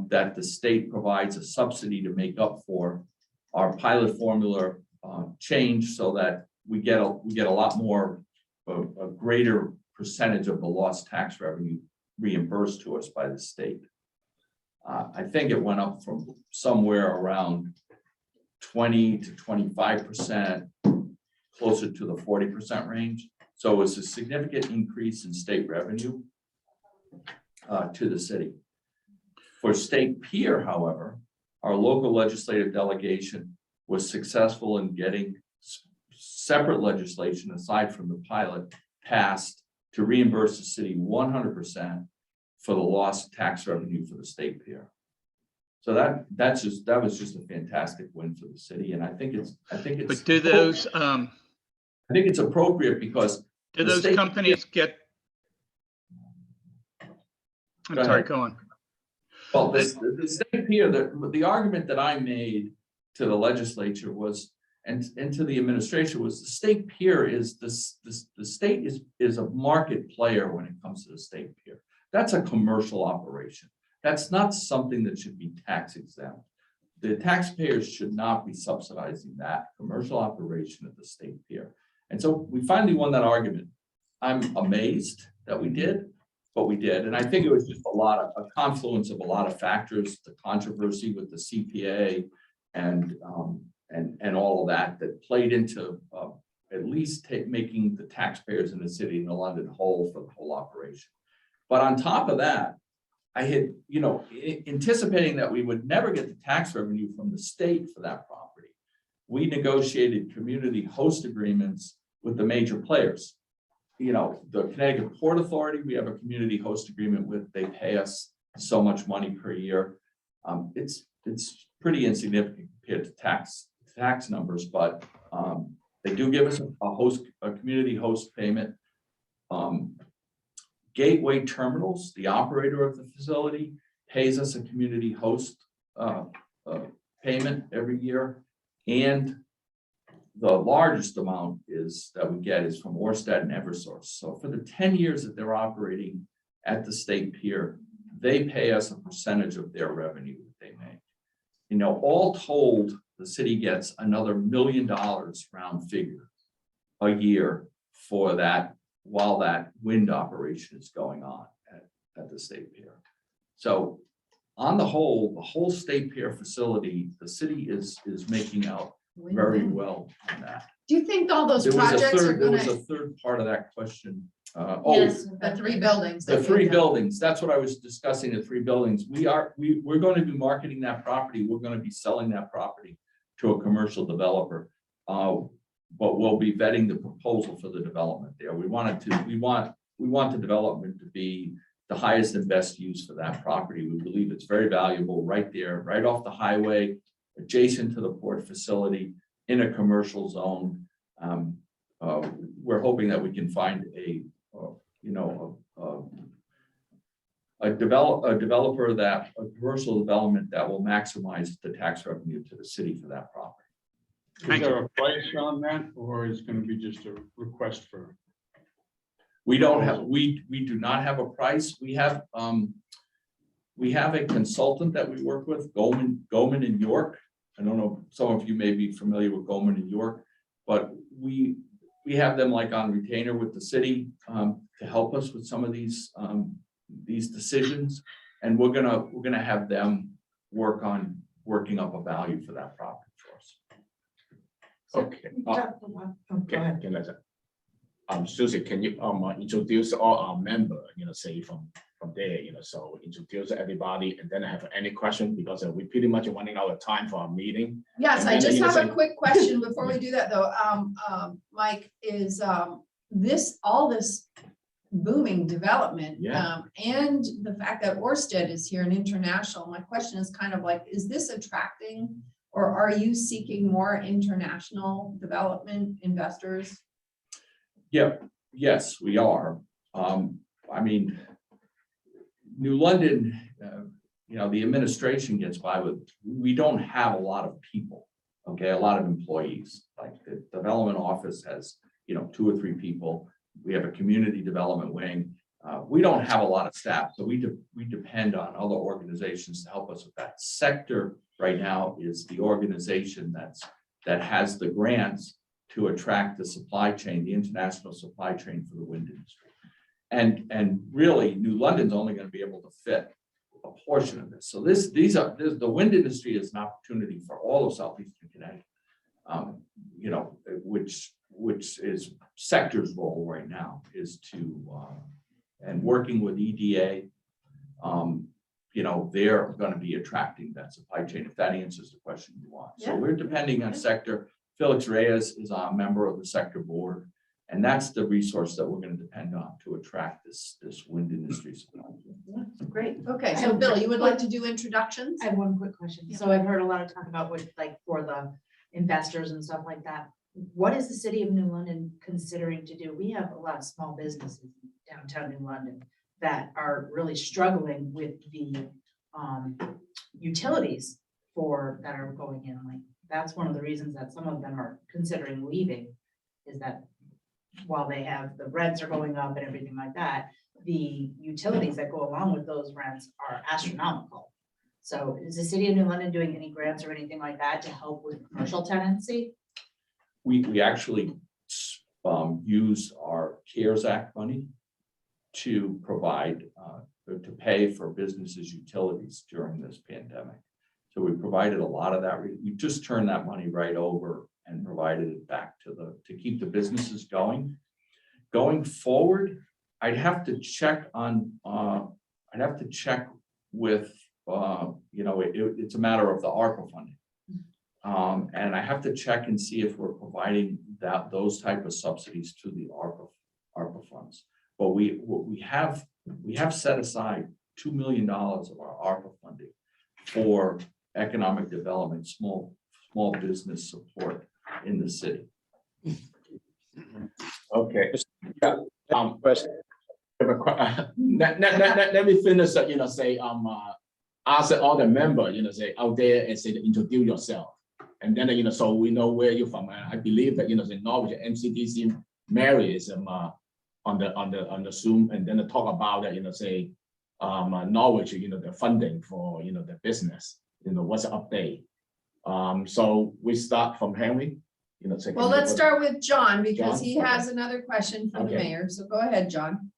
that the state provides a subsidy to make up for, our pilot formula changed so that we get a lot more, a greater percentage of the lost tax revenue reimbursed to us by the state. I think it went up from somewhere around 20 to 25%, closer to the 40% range. So it's a significant increase in state revenue to the city. For State Pier, however, our local legislative delegation was successful in getting separate legislation aside from the pilot passed to reimburse the city 100% for the lost tax revenue for the State Pier. So that was just a fantastic win for the city, and I think it's. But do those, I think it's appropriate because. do the those state- companies get? I'm Go sorry, ahead. go on. Well, the State Pier, the argument that I made to the legislature was, and to the administration was, the State Pier is the state is a market player when it comes to the State Pier. That's a commercial operation. That's not something that should be tax exempt. The taxpayers should not be subsidizing that commercial operation at the State Pier. And so we finally won that argument. I'm amazed that we did, but we did. And I think it was just a confluence of a lot of factors, the controversy with the CPA and all of that played into at least making the taxpayers in the city of New London whole for the whole operation. But on top of that, I had, anticipating that we would never get the tax revenue from the state for that property, we negotiated community host agreements with the major players. The Connecticut Port Authority, we have a community host agreement with, they pay us so much money per year. It's pretty insignificant compared to tax numbers, but they do give us a community host payment. Gateway Terminals, the operator of the facility, pays us a community host payment every year. And the largest amount that we get is from Orsted and Eversource. So for the 10 years that they're operating at the state pier, they pay us a percentage of their revenue that they make. All told, the city gets another $1 million round figure a year for that, while that wind operation is going on at the state pier. So on the whole state pier facility, the city is making out very Win-win. well on that. Do you think all those There was projects are there was a gonna, third part of that question. Yes. the 3 buildings? The that 3 you've done? buildings, that's what I was discussing, the 3 buildings. We're going to be marketing that property. We're going to be selling that property to a commercial developer. But we'll be vetting the proposal for the development there. We want the development to be the highest and best use for that property. We believe it's very valuable right there, right off the highway, adjacent to the port facility in a commercial zone. We're hoping that we can find a developer a commercial development that will maximize the tax revenue to the city for that property. Is Thank there a price on that, or is it going to be just a request for? We do not have a price. We have a consultant that we work with, Goldman and York. I don't know, some of you may be familiar with Goldman and York, but we have them like on retainer with the city to help us with some of these decisions. And we're gonna have them working up a value for that property for us. Okay. Go ahead. Susie, can you introduce all our members, say from there, so introduce everybody and then have any question, because we pretty much running out of time for our meeting. Yes, And I then just you have say- a quick question before we do that, though. Mike, is all this booming development Yeah. and the fact that Orsted is here and international, my question is kind of like, is this attracting, or are you seeking more international development investors? Yeah, yes, we are. I mean, New London, the administration gets by with, we don't have a lot of people, okay, a lot of employees. Like the development office has, 2 or 3 people. We have a community development wing. We don't have a lot of staff, so we depend on other organizations to help us with that. Sector right now is the organization that has the grants to attract the supply chain, the international supply chain for the wind industry. And really, New London's only going to be able to fit a portion of this. So the wind industry is an opportunity for all of Southeastern Connecticut, which is sector's role right now is to, and working with EDA, they're going to be attracting that supply chain, if that answers the question you want. So Yeah. we're depending on sector. Felix Reyes is a member of the sector board, and that's the resource that we're going to depend on to attract this wind industry supply. Great, okay, so Bill, you would like to do introductions? I have one quick question. So I've heard a lot of talk about what, like, for the investors and stuff like that. What is the city of New London considering to do? We have a lot of small businesses in downtown New London that are really struggling with the utilities that are going in. Like, that's one of the reasons that some of them are considering leaving, is that while they have, the rents are going up and everything like that, the utilities that go along with those rents are astronomical. So is the city of New London doing any grants or anything like that to help with commercial tenancy? We actually use our CARES Act money to provide, to pay for businesses' utilities during this pandemic. So we provided a lot of that. We just turned that money right over and provided it back to keep the businesses going. Going forward, I'd have to check on, with, it's a matter of the ARPA funding. And I have to check and see if we're providing those type of subsidies to the ARPA funds. But we have set aside $2 million of our ARPA funding for economic development, small business support in the city. Okay. Let me finish, ask all the members, say out there and say, introduce yourself. And then, so we know where you're from. I believe that, the Norwich MCDC Mary is on the Zoom, and then talk about that, Norwich, the funding for, the business, what's the update. So we start from Henry, Well, let's start with John because John? he has another question for the Okay. mayor. So go ahead, John.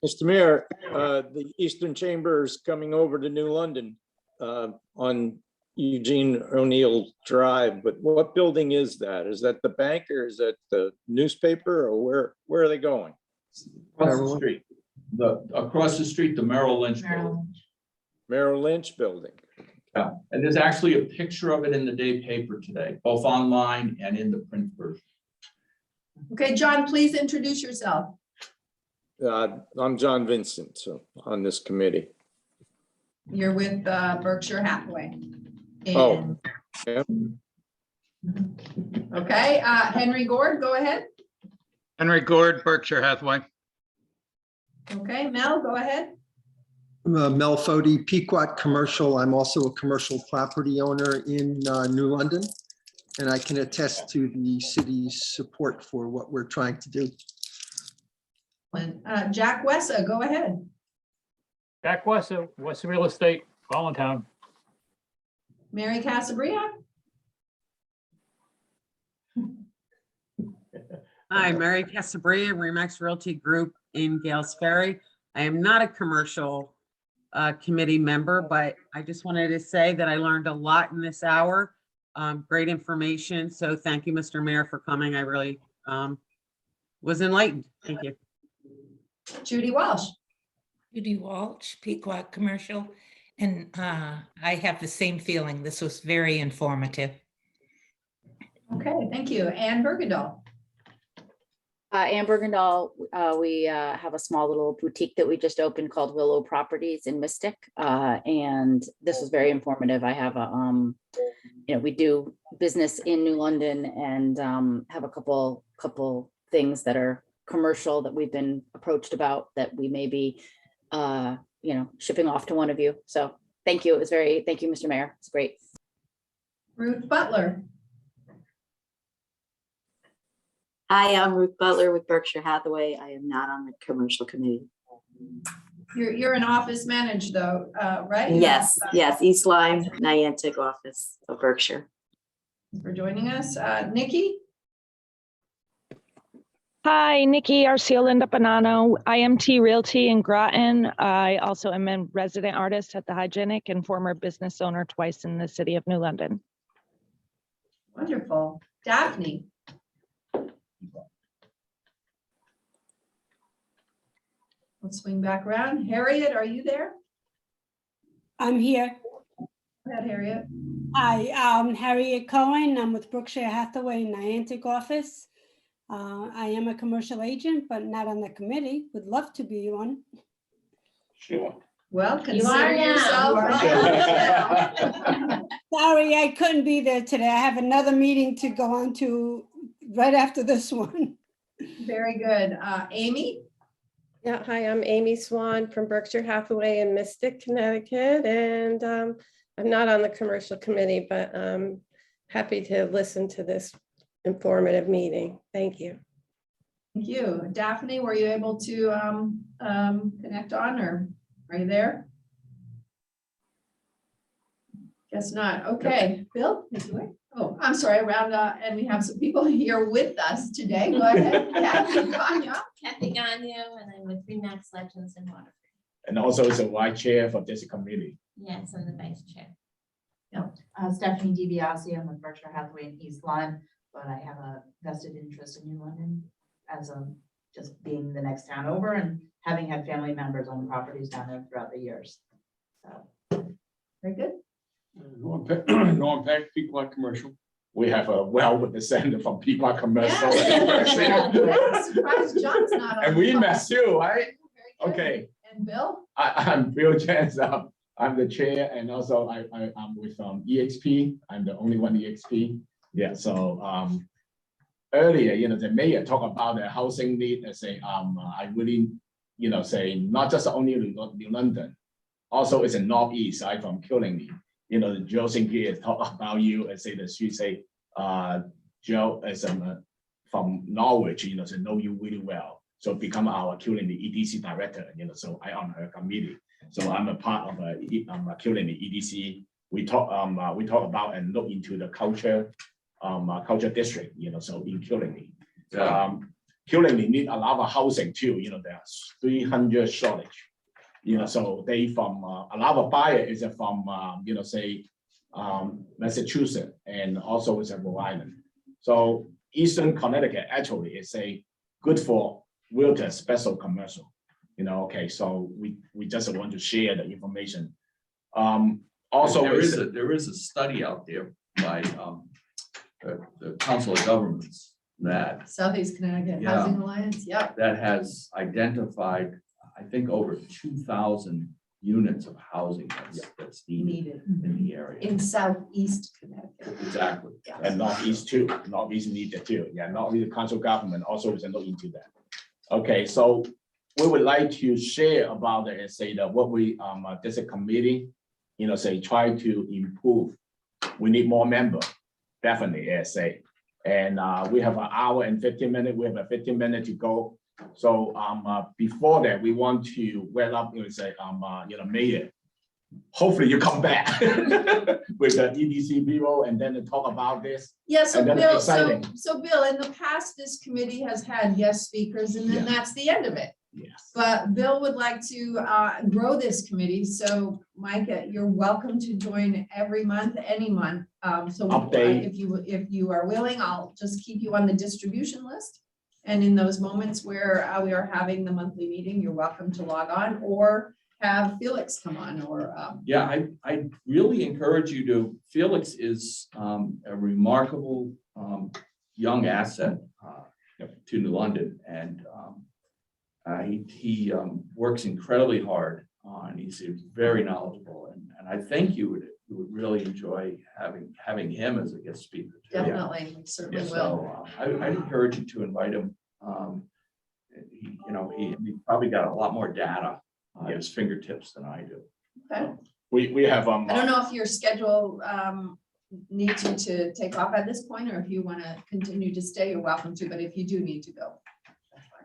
Mr. Mayor, the Eastern Chamber is coming over to New London on Eugene O'Neill Drive, but what building is that? Is that the bank or is that the newspaper, or where are they going? Across the street, the Merrill Lynch building. Merrill Lynch building. Yeah, and there's actually a picture of it in the day paper today, both online and in the print version. Okay, John, please introduce yourself. I'm John Vincent, so on this committee. You're with Berkshire Hathaway. Oh, And- Okay, Henry Gord, go ahead. Henry Gord, Berkshire Hathaway. Okay, Mel, go ahead. Mel Fody, Pequot Commercial. I'm also a commercial property owner in New London, and I can attest to the city's support for what we're trying to do. Jack Wessa, go ahead. Jack Wessa, West Real Estate, Allentown. Mary Casabria. Hi, Mary Casabria, Remax Realty Group in Gales Ferry. I am not a commercial committee member, but I just wanted to say that I learned a lot in this hour. Great information. So thank you, Mr. Mayor, for coming. I really was enlightened. Thank you. Judy Walsh. Judy Walsh, Pequot Commercial, and I have the same feeling. This was very informative. Okay, thank you. Ann Bergendahl. Ann Bergendahl, we have a small little boutique that we just opened called Willow Properties in Mystic, and this was very informative. I have a, we do business in New London and have a couple things that are commercial that we've been approached about that we may be, shipping off to one of you. So thank you. Thank you, Mr. Mayor. It's great. Ruth Butler. Hi, I'm Ruth Butler with Berkshire Hathaway. I am not on the commercial committee. You're an office manager though, right? Yes, East Lyme, Niantic office of Berkshire. For joining us. Nikki? Hi, Nikki Arceo-Linda Bonanno, IMT Realty in Groton. I also am a resident artist at the Hygienic and former business owner twice in the city of New London. Wonderful. Daphne? Let's swing back around. Harriet, are you there? I'm here. Go ahead, Harriet. Hi, Harriet Cohen. I'm with Berkshire Hathaway Niantic office. I am a commercial agent, but not on the committee. Would love to be one. Sure. Well, You consider are yourself. now. Sorry, I couldn't be there today. I have another meeting to go on to right after this one. Very good. Amy? Yeah, hi, I'm Amy Swan from Berkshire Hathaway in Mystic, Connecticut, and I'm not on the commercial committee, but I'm happy to listen to this informative meeting. Thank you. Thank you. Daphne, were you able to connect on, or are you there? Guess not. Okay, Bill? Take it away. Oh, I'm sorry, and we have some people here with us today. Go ahead. Kathy Gagnon. Kathy Gagnon, and I'm with Remax Legends in Waterford. And also is a vice chair for this committee. Yes, I'm the vice chair. Stephanie DiBiase, I'm with Berkshire Hathaway in East Lyme, but I have a vested interest in New London as just being the next town over and having had family members on properties down there throughout the years. So, Very good. Norm Peck, Pequot Commercial. We have a well-represented from Pequot Commercial. Surprised John's not on. And the we call. met you, right? Very good. Okay, And Bill? I'm Bill Chance. I'm the chair, and also I'm with EXP. I'm the only one EXP. Yeah, so earlier, the mayor talked about the housing need and say, I really, say not just only New London, also it's in Northeast, I'm from Killingley. The Joe Sinki talk about you and say the street say, Joe is from Norwich, so know you really well. So become our Killingley EDC director, so I on her committee. So I'm a part of Killingley EDC. We talk about and look into the culture district, so in Killingley. Killingley need a lot of housing too, there's 300 shortage. So they from a lot of buyer is from say Massachusetts and also is a Rhode Island. So Eastern Connecticut actually is a good for realtor special commercial. Okay, so we just want to share the information. Also, there is a study out there by the Council of Governments that Southeast Connecticut Housing Alliance, yep. that has identified, I think, over 2,000 units of housing that's needed in the area. In Southeast Connecticut. Exactly. Yes. and Northeast too. Northeast needed too. Yeah, Northeast Council Government also is looking into that. Okay, so we would like to share about it and say that what we this a committee, say try to improve. We need more members, definitely, say. And we have an hour and 15 minutes. We have a 15 minutes to go. So before that, we want to wrap up and say, Mayor, hopefully you come back with the EDC people and then talk about this. Yeah, so And then Bill, exciting. so Bill, in the past, this committee has had yes speakers and then Yeah. that's the end of it. Yes. But Bill would like to grow this committee, so Micah, you're welcome to join every month, any month. So Update. if you are willing, I'll just keep you on the distribution list. And in those moments where we are having the monthly meeting, you're welcome to log on or have Felix come on or. Yeah, I really encourage you to. Felix is a remarkable young asset to New London, and he works incredibly hard. And he's very knowledgeable, and I think you would really enjoy having him as a guest speaker too. Definitely, we certainly will. So I'd encourage you to invite him. He probably got a lot more data at his fingertips than I do. Okay. We have I don't know if your schedule needs you to take off at this point, or if you want to continue to stay, you're welcome to, but if you do need to go.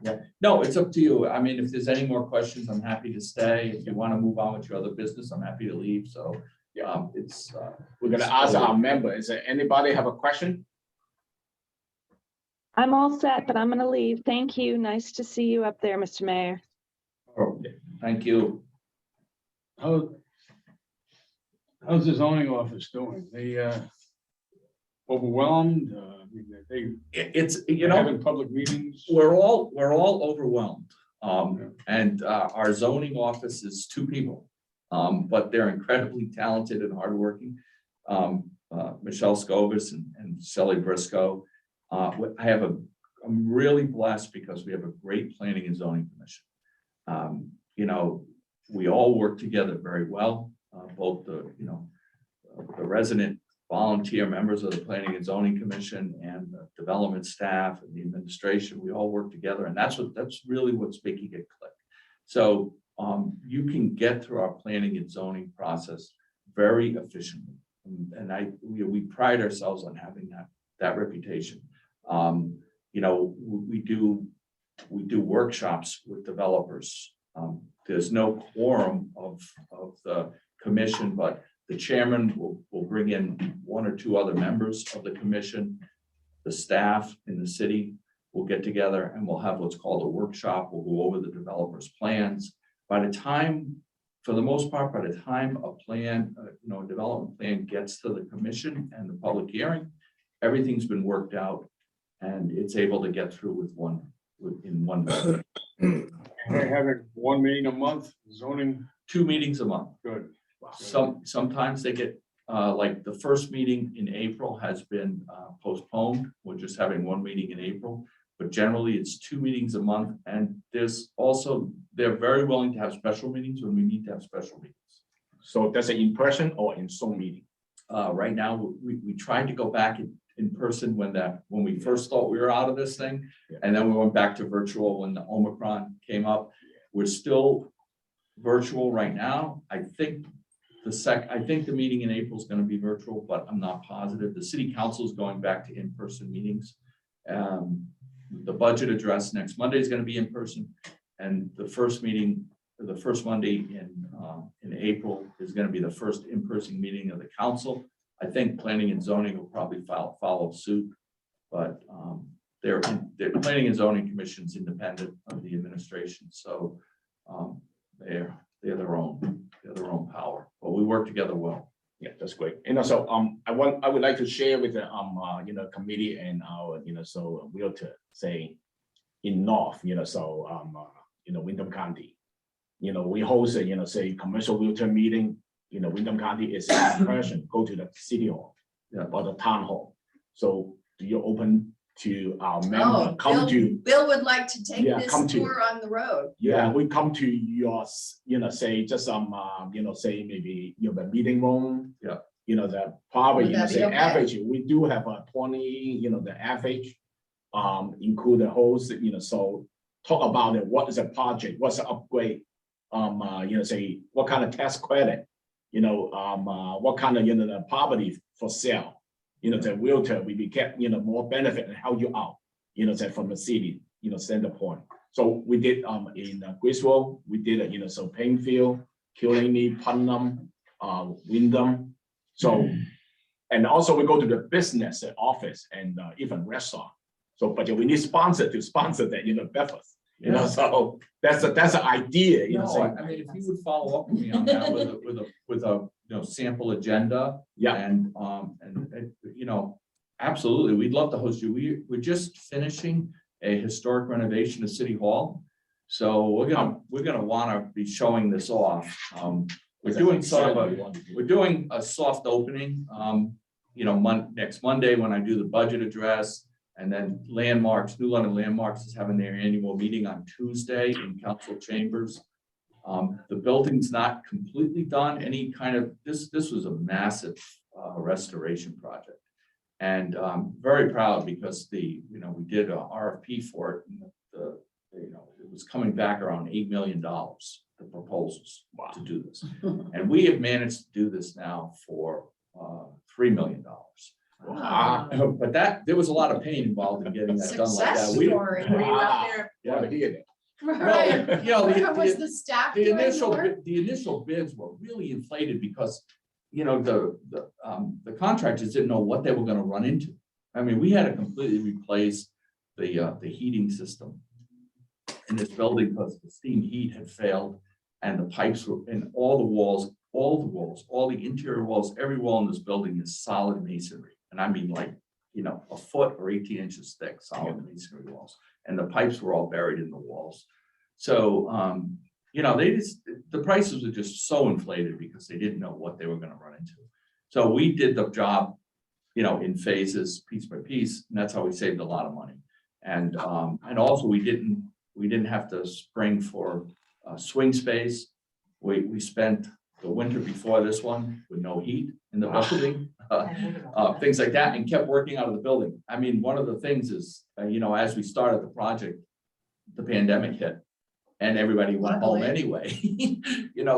Yeah, no, it's up to you. I mean, if there's any more questions, I'm happy to stay. If you want to move on with your other business, I'm happy to leave. So it's. We're gonna ask our member, is there anybody have a question? I'm all set, but I'm gonna leave. Thank you. Nice to see you up there, Mr. Mayor. Oh, thank you. How's the zoning office doing? They overwhelmed? It's, having public meetings? We're all overwhelmed. And our zoning office is 2 people, but they're incredibly talented and hardworking. Michelle Scovis and Shelley Briscoe. I'm really blessed because we have a great planning and zoning commission. We all work together very well, both the resident volunteer members of the Planning and Zoning Commission and the development staff and the administration. We all work together, and that's really what's making it click. So you can get through our planning and zoning process very efficiently, and we pride ourselves on having that reputation. We do workshops with developers. There's no quorum of the commission, but the chairman will bring in 1 or 2 other members of the commission. The staff in the city will get together and we'll have what's called a workshop. We'll go over the developer's plans. By the time for the most part, by the time a plan, a development plan gets to the commission and the public hearing, everything's been worked out and it's able to get through in one meeting. They have it one meeting a month, zoning, 2 meetings a month. good. Sometimes they get, like the first meeting in April has been postponed. We're just having 1 meeting in April. But generally it's 2 meetings a month. And there's also, they're very willing to have special meetings when we need to have special meetings. So that's an in-person or in Zoom meeting? Right now, we tried to go back in person when we first thought we were out of this thing. And then we went back to virtual when the Omicron came up. We're still virtual right now. I think the meeting in April is going to be virtual, but I'm not positive. The city council is going back to in-person meetings. The budget address next Monday is going to be in person. And the first meeting, the first Monday in April is going to be the first in-person meeting of the council. I think planning and zoning will probably follow suit, but their planning and zoning commission's independent of the administration. So they're their own power, but we work together well. Yeah, that's great. And also, I would like to share with the committee and our so realtor say in North, Windham County, we host a say commercial realtor meeting. Windham County is in person, go to the city hall or the town hall. So do you open to our member Bill would like to take this come tour on the road. Yeah, we come to your, say just say maybe the meeting room. Yeah. The probably Would that be say okay? average. We do have a 20. The average, include the host. So talk about it. What is a project? What's the upgrade? Say what kind of tax credit? What kind of the property for sale? The realtor we get more benefit and help you out. From the city standpoint. So we did in Griswold, we did so Plainfield, Killiney, Putnam, Windham. So and also we go to the business office and even restaurant. So but we need sponsor to sponsor that Bedford. So that's the idea. I mean, if you would follow up with me on that with a sample agenda. Yeah. And absolutely, we'd love to host you. We're just finishing a historic renovation of City Hall. So we're gonna want to be showing this off. We're doing a soft opening, next Monday when I do the budget address. And then Landmarks, New London Landmarks is having their annual meeting on Tuesday in council chambers. The building's not completely done. This was a massive restoration project. And I'm very proud because we did a RFP for it. And it was coming back around $8 million, the proposals to do this. And we have managed to do this now for $3 million. Wow. But there was a lot of pain involved in getting that done like that. Success story. Were you up there? Right. What was the staff doing the work? The initial bids were really inflated because, the contractors didn't know what they were going to run into. I mean, we had to completely replace the heating system in this building because the steam heat had failed and the pipes were in all the walls, all the interior walls, every wall in this building is solid masonry. And I mean like, a foot or 18 inches thick, solid masonry walls. And the pipes were all buried in the walls. So, the prices were just so inflated because they didn't know what they were going to run into. So we did the job, in phases, piece by piece, and that's how we saved a lot of money. And also we didn't have to spring for swing space. We spent the winter before this one with no heat in the building, things like that, and kept working out of the building. I mean, one of the things is, as we started the project, the pandemic hit and everybody went home anyway,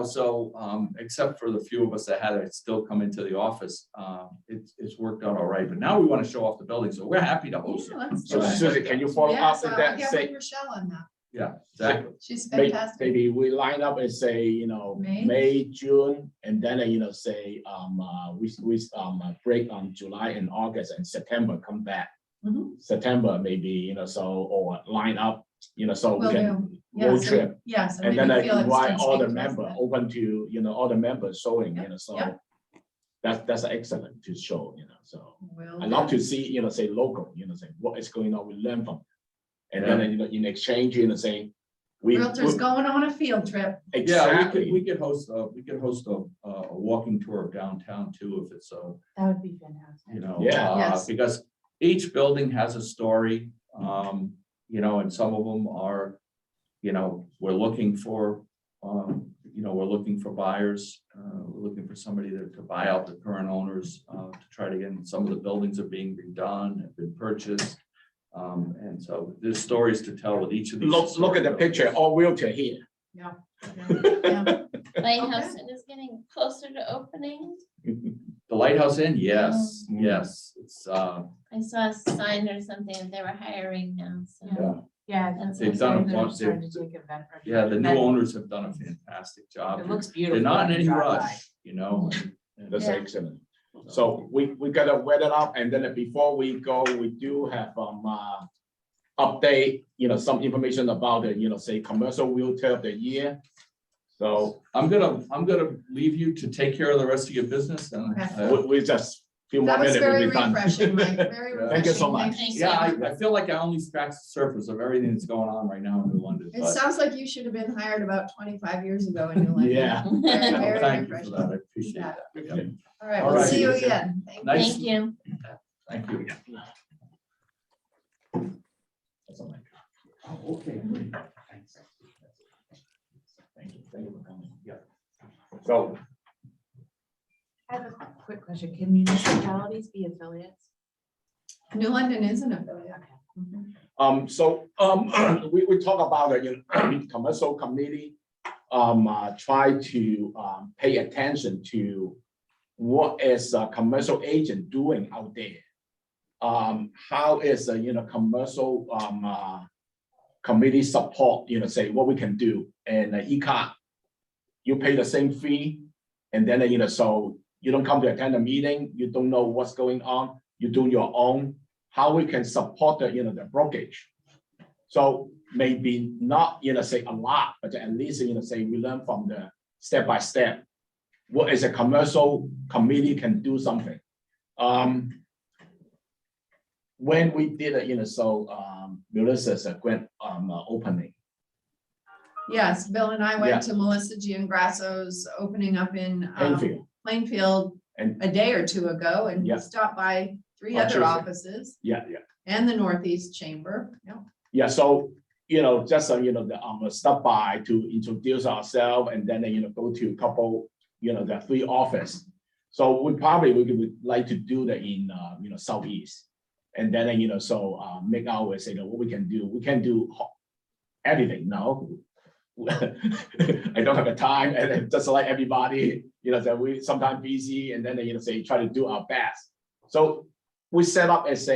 so except for the few of us that had to still come into the office, it's worked out all right. But now we want to show off the building, so we're happy to host it. So Susie, can you follow up with that? Get with Rochelle on that. Yeah, exactly. She's fantastic. Maybe we line up and say, May, June, and then, say, we break on July and August and September, come back. September, maybe, or line up so we Will can do. road Yes, trip. yes. And then we I feel it's invite all the distinct members, resident. open to, all the members showing, so Yep. that's excellent to show, so. Will I love do. to see, say local, say what is going on, we learn from. And Yeah. then, in exchange, say. Realtors going on a field trip. Yeah, Exactly. we could host a walking tour of downtown too, if it's That would be fantastic. Yeah. Yes. Because each building has a story, and some of them are, we're looking for, we're looking for buyers. We're looking for somebody to buy out the current owners, to try to get, some of the buildings are being redone, have been purchased. And so there's stories to tell with each of these. Look at the picture, all wheelchair here. Yeah. Lighthouse Inn is getting closer to opening. The Lighthouse Inn, yes, yes, it's, I saw a sign or something that they were hiring now, so. Yeah. That's they've done a They're bunch, starting to take event yeah, the new event- owners have done a fantastic job. It looks They're beautiful. not in when any you drive rush, and That's Yeah. excellent. So we gotta wet it up, and then before we go, we do have update, some information about the, say, commercial wheelchair of the year. So I'm gonna leave you to take care of the rest of your business and. Okay. we just few more That was minutes, very we'll be done. refreshing, Mike, very Yeah. refreshing. Thank you so much. Thank Yeah, you. I feel like I only scratched the surface of everything that's going on right now in New London, It but sounds like you should have been hired about 25 years ago in New London. Yeah. Very, no, very thank you for refreshing. that, I appreciate Yeah. that. Yeah. All right, All we'll right. see you again. Thank you. Nice. Thank you. Thank you. That's all I got. Oh, okay, great. Thanks. Thank you for coming. Yeah. So, I have a quick question. Can municipalities be affiliates? New London is an affiliate. we talk about the commercial committee, try to pay attention to what is a commercial agent doing out there. How is commercial committee support, say what we can do, and ECOT, you pay the same fee, and then so you don't come to attend a meeting, you don't know what's going on, you do your own. How we can support the brokerage. So maybe not say a lot, but at least say we learn from the step by step. What is a commercial committee can do something. When we did Melissa's grand opening. Yes, Bill and I Yeah. went to Melissa Giangrasso's opening up in Plainfield. Plainfield And a day or two ago, and Yeah. we stopped by 3 On other Tuesday. offices yeah. and the Northeast Chamber. Yeah. Yeah, so, just, stop by to introduce ourselves and then, go to a couple, the 3 office. So we would like to do that in, Southeast. And then, make our say that what we can do. We can do everything now. I don't have the time, and then just like everybody, that we sometimes busy, and then, say try to do our best. So we set up as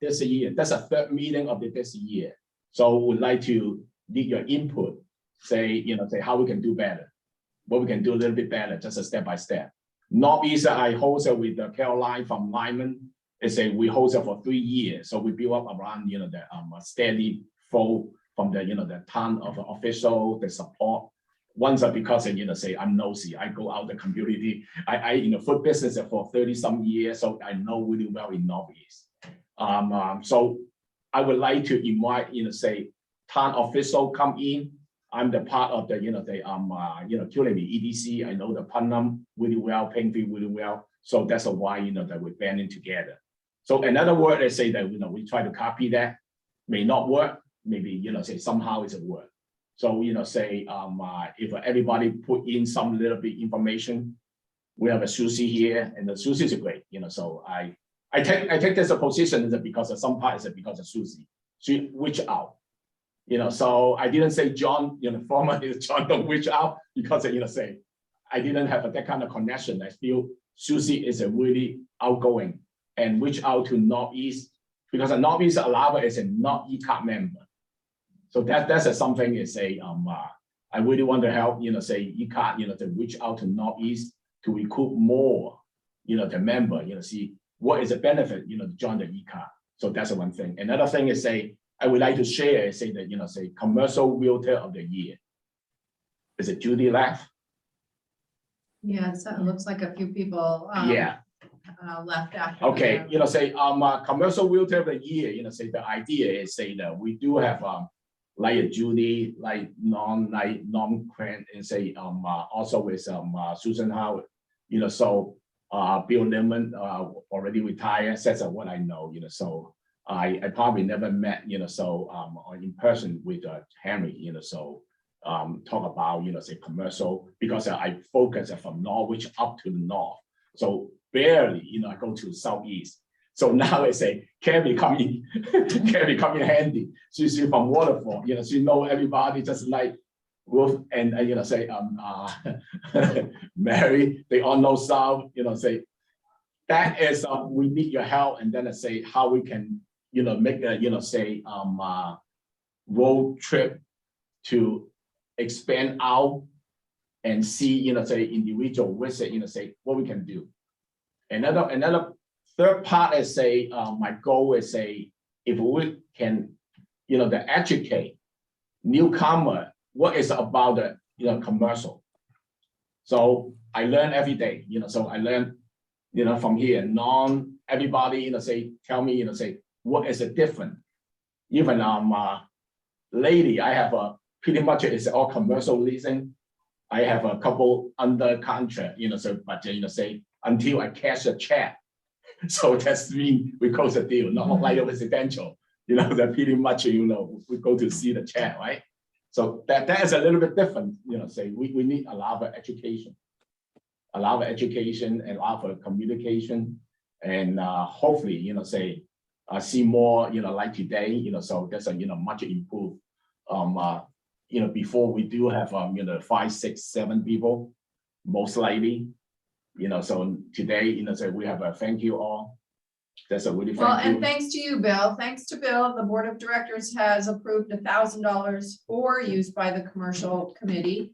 this year, that's a 3rd meeting of this year. So we'd like to need your input, say how we can do better, what we can do a little bit better, just a step by step. Northeast, I hosted with Caroline from Lyman. We hosted for 3 years. So we build up around, the steady flow from the ton of official, the support. Once because I'm nosy, I go out the community. I food business for 30 some years, so I know really well in Northeast. So I would like to invite, town official come in. I'm the part of the, Killing EDC. I know the Putnam really well, Plainfield really well. So that's why, that we're banding together. So another word, they say that, we try to copy that, may not work, maybe, somehow it's a word. So, if everybody put in some little bit information, we have a Susie here, and the Susie is great, so I take this a position is because of some part is because of Susie. She reach out, so I didn't say John, formerly John don't reach out because, I didn't have that kind of connection. I feel Susie is a really outgoing and reach out to Northeast because the Northeast Alava is a not ECOT member. So that's something I really want to help, ECOT, to reach out to Northeast to recruit more, the member, see what is the benefit, to join the ECOT. So that's one thing. Another thing is I would like to share, say that, say commercial realtor of the year. Is it Judy left? Yeah, so it looks like a few people. Yeah. Left after. Okay, the- say, commercial realtor of the year, say the idea is say that we do have, like a Judy, like non-grant, and say, also with, Susan Howard, so, Bill Lemon, already retired, that's what I know, so I probably never met, so, in person with, Henry, so, talk about, say commercial, because I focus from Norwich up to the north. So barely, I go to the southeast. So now I say, Carrie come in, Carrie come in handy. She's from Waterford, she know everybody just like Wolf and, say, Mary, they all know South, say, that is, we need your help. And then I say how we can, make a, say, road trip to expand out and see, say individual visit, say what we can do. Another third part is say, my goal is say, if we can, the educate newcomer, what is about the, commercial. So I learn every day, so I learn, from here, everybody, say, tell me, say, what is the difference? Even, lady, I have a pretty much it's all commercial leasing. I have a couple under contract, so, but, say, until I cash a check. So that's mean we close a deal, not like a residential, that pretty much, we go to see the check, right? So that is a little bit different, say, we need a lot of education. A lot of education and a lot of communication. And hopefully, say, see more, like today, so that's a, much improved. Before we do have, 5, 6, 7 people, most likely, so today, so we have a thank you all. That's a really Well, thank you. and thanks to you, Bill. Thanks to Bill, the Board of Directors has approved $1,000 for use by the commercial committee.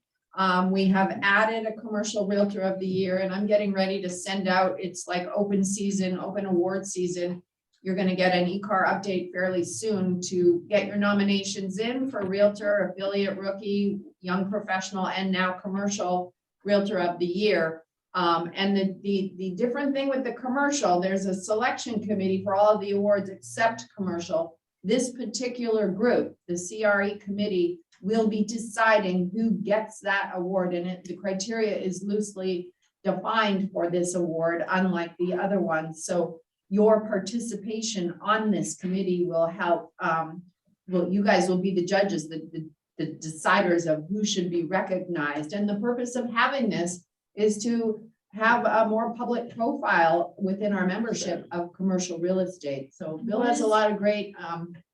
We have added a commercial realtor of the year, and I'm getting ready to send out, it's like open season, open award season. You're gonna get an e-car update fairly soon to get your nominations in for realtor, affiliate rookie, young professional, and now commercial realtor of the year. And the different thing with the commercial, there's a selection committee for all of the awards except commercial. This particular group, the CRE committee, will be deciding who gets that award, and the criteria is loosely defined for this award, unlike the other ones. So your participation on this committee will help. Well, you guys will be the judges, the deciders of who should be recognized. And the purpose of having this is to have a more public profile within our membership of commercial real estate. So Bill has a lot of great.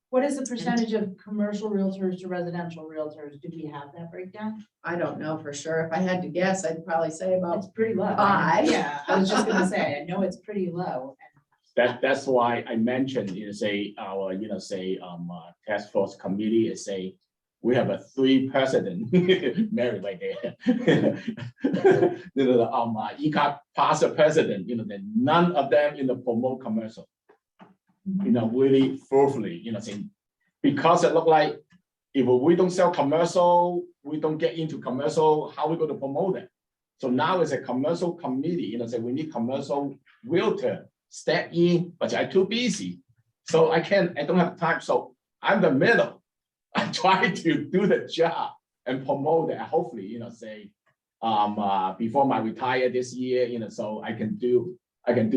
What is the percentage of commercial realtors to residential realtors? Do we have that breakdown? I don't know for sure. If I had to guess, I'd probably say about It's pretty low. 5. Yeah, I was just gonna say, I know it's pretty low. That's why I mentioned, say, our, say, task force committee is say, we have a 3 president, Mary right there. ECOP past president, then none of them, promote commercial. Really thoroughly, saying, because it look like if we don't sell commercial, we don't get into commercial, how we going to promote it? So now it's a commercial committee, say we need commercial realtor step in, but I'm too busy. So I don't have time. So I'm the middle. I try to do the job and promote it. Hopefully, say, before my retire this year, so I can do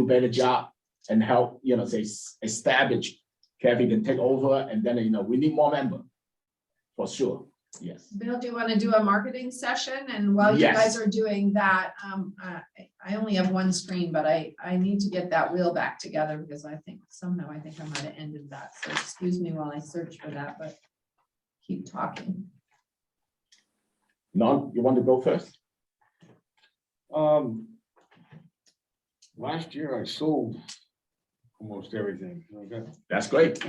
better job and help, say, establish, Kathy can take over, and then, we need more members, for sure, yes. Bill, do you want to do a marketing session? And while you Yes. guys are doing that, I only have one screen, but I need to get that wheel back together because I think somehow I might have ended that. So excuse me while I search for that, but keep talking. Non, you want to go first? Last year I sold almost everything. Okay. That's great.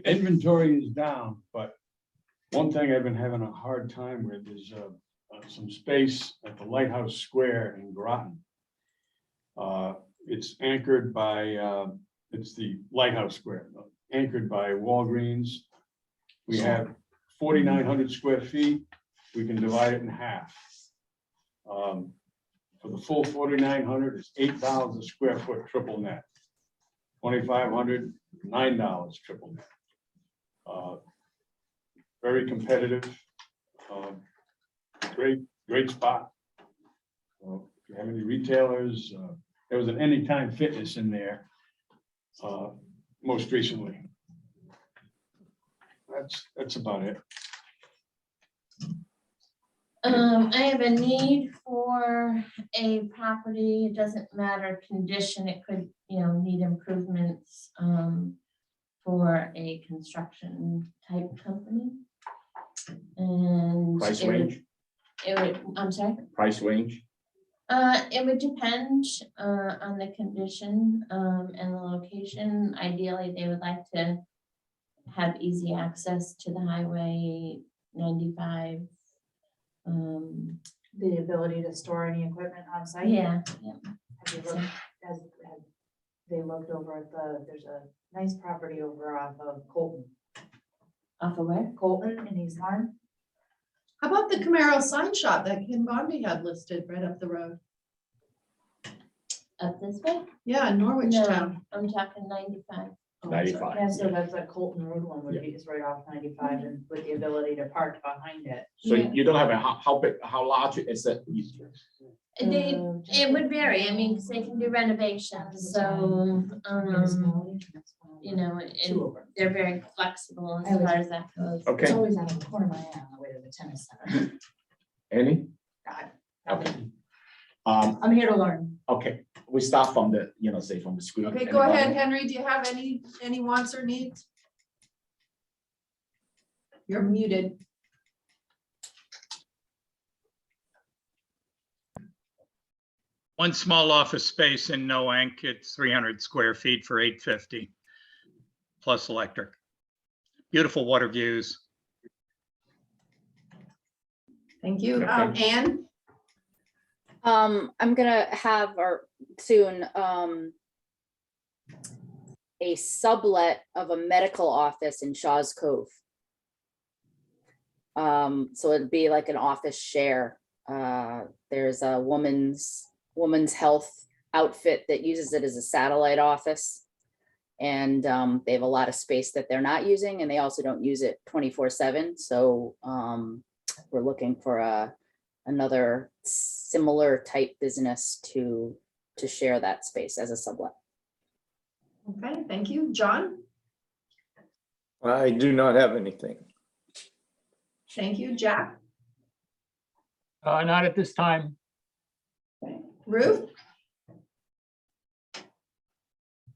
Inventory is down, but one thing I've been having a hard time with is some space at the Lighthouse Square in Groton. It's anchored by, it's the Lighthouse Square. anchored by Walgreens. We have 4,900 square feet. We can divide it in half. For the full 4,900, it's $8 a square foot triple net. 2,500, $9 triple net. Very competitive. Great spot. If you have any retailers, there was an Anytime Fitness in there most recently. That's about it. I have a need for a property. It doesn't matter condition. It could, need improvements for a construction type company. And Price range, I'm sorry. price range. It would depend on the condition and the location. Ideally, they would like to have easy access to the highway 95. The ability to store any equipment on site. Yeah. Have you looked, have they looked over at there's a nice property over off of Colton. Off of where? Colton in East Lyme. How about the Camaro sign shop that Ken Bondi had listed right up the road? Up this way? Yeah, in Norwich No, Town. I'm talking 95. 95. Yeah, so that's a Colton Road one would be, is right off 95 and with the ability to park behind it. So Yeah. you don't have a, how big, how large is it? It would vary. I mean, 'cause they can do renovations, so, and they're very flexible as far as that goes. It's Okay, always out of the corner of my eye on the way to the tennis center. any? God, Okay. I'm here to learn. Okay, we start from the, say from the screen. Okay, go ahead, Henry. Do you have any wants or needs? You're muted. One small office space in Noank, it's 300 square feet for $850 plus electric. Beautiful water views. Thank you. Okay. Anne? I'm gonna have soon a sublet of a medical office in Shaw's Cove. So it'd be like an office share. There's a woman's health outfit that uses it as a satellite office. And they have a lot of space that they're not using, and they also don't use it 24/7. So we're looking for another similar type business to share that space as a sublet. Okay, thank you. John? I do not have anything. Thank you. Jack? Not at this time. Ruth?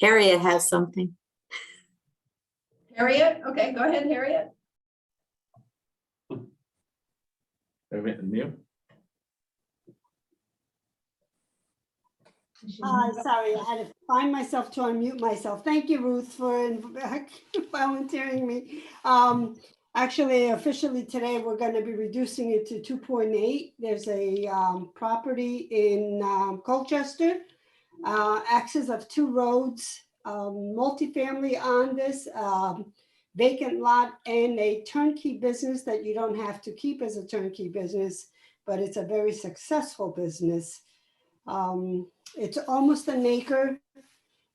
Harriet has something. Harriet? Okay, go ahead, Harriet. Neil? Sorry, I had to find myself to unmute myself. Thank you, Ruth, for volunteering me. Actually, officially today, we're going to be reducing it to 2.8. There's a property in Colchester, access of 2 roads, multifamily on this, vacant lot, and a turnkey business that you don't have to keep as a turnkey business, but it's a very successful business. It's almost an acre.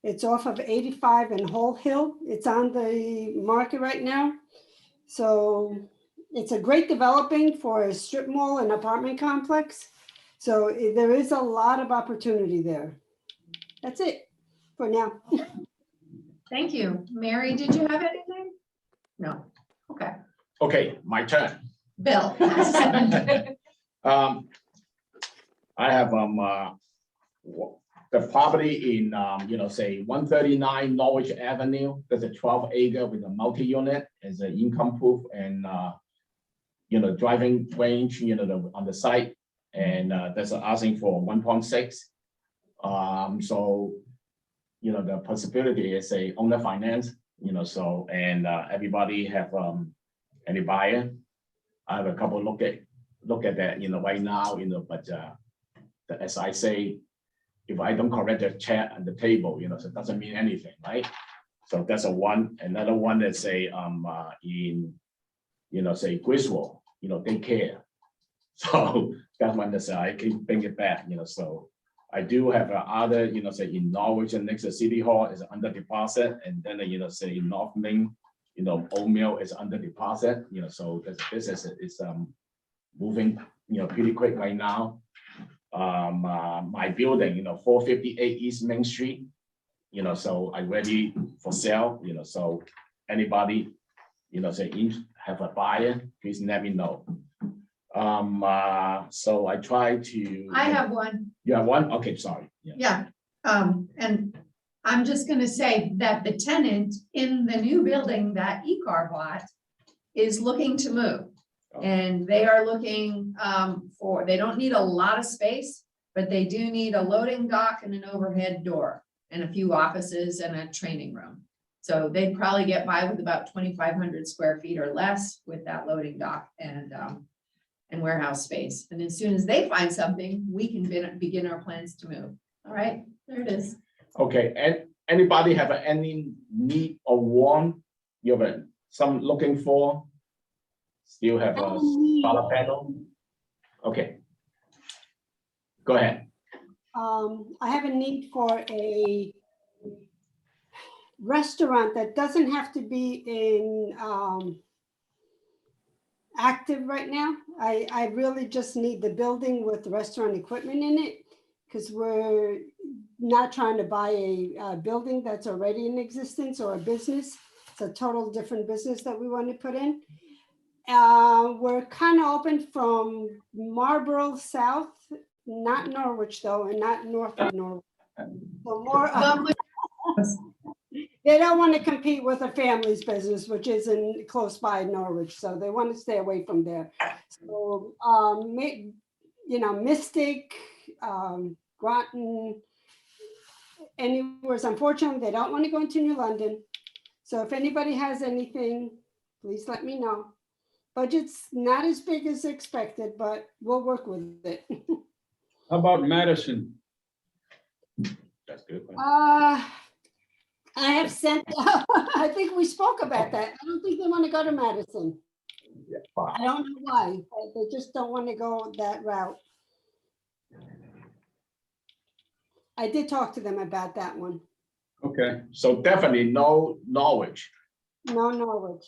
It's off of 85 and Whole Hill. It's on the market right now. So it's a great developing for a strip mall and apartment complex. So there is a lot of opportunity there. That's it for now. Thank you. Mary, did you have anything? No. Okay. Okay, my turn. Bill? I have the property in say 139 Norwich Avenue. There's a 12-acre with a multi-unit as an income proof and driving range on the site, and that's asking for 1.6. So the possibility is a owner finance. So and everybody have any buyer. I have a couple look at that right now but as I say, if I don't correct the chat on the table, so it doesn't mean anything, right? So that's a one. Another one that's say in, say Griswold, they care. So that one that's I can bring it back, so I do have other, say in Norwich and next to City Hall is under deposit, and then say in North Main, Old Mill is under deposit, so the business is moving, pretty quick right now. My building, 458 East Main Street, so I'm ready for sale, so anybody, say have a buyer, please let me know. So I try to. I have one. You have one? Okay, sorry. Yeah, and I'm just gonna say that the tenant in the new building that E-Car bought is looking to move. And they are looking they don't need a lot of space, but they do need a loading dock and an overhead door and a few offices and a training room. So they'd probably get by with about 2,500 square feet or less with that loading dock and warehouse space. And as soon as they find something, we can begin our plans to move. All right, there it is. Okay, and anybody have any need or want, you have some looking for? Still have a solar panel? Okay. Go ahead. I have a need for a restaurant that doesn't have to be in active right now. I really just need the building with restaurant equipment in it, because we're not trying to buy a building that's already in existence or a business. It's a total different business that we want to put in. We're kind of open from Marlborough South, not Norwich though, and not north of Norwich. So more. They don't want to compete with a family's business, which is in close by Norwich, so they want to stay away from there. So, Mystic, Groton, anywhere. Unfortunately, they don't want to go into New London. So if anybody has anything, please let me know. Budget's not as big as expected, but we'll work with it. How about Madison? That's good. I have sent, I think we spoke about that. I don't think they want to go to Madison. Yeah, I don't know why, but they just don't want to go that route. I did talk to them about that one. Okay. So definitely no Norwich. No Norwich,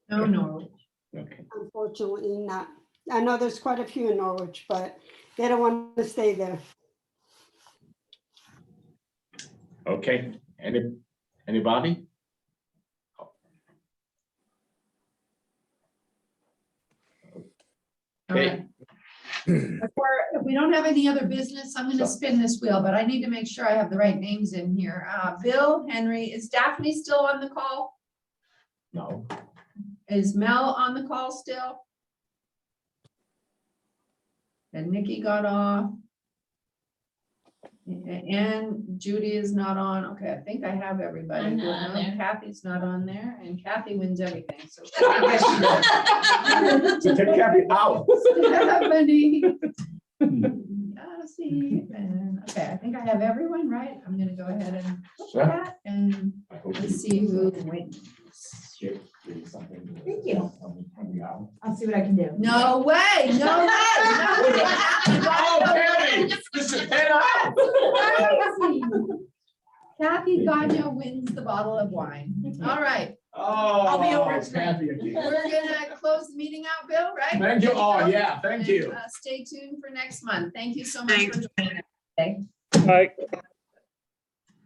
No, Norwich. Okay. unfortunately not. I know there's quite a few in Norwich, but they don't want to stay there. Okay. Anybody? Okay. If we don't have any other business, I'm gonna spin this wheel, but I need to make sure I have the right names in here. Bill, Henry, is Daphne still on the call? No. Is Mel on the call still? And Nikki got off. And Judy is not on. Okay, I think I have everybody. I'm not on No, there. Kathy's not on there, and Kathy wins everything, so. So take Kathy out. Stephanie. See, and okay, I think I have everyone right. I'm gonna go ahead and look Sure. at that and let's see who wins. Thank you. I'll see what I can do. No way, no way. Kathy Gagnon wins the bottle of wine. All right, Oh, I'll be over it's Kathy again. we're gonna close the meeting out, Bill, right? Thank you all. Yeah, thank you. Stay tuned for next month. Thank you so much for joining us today. All right.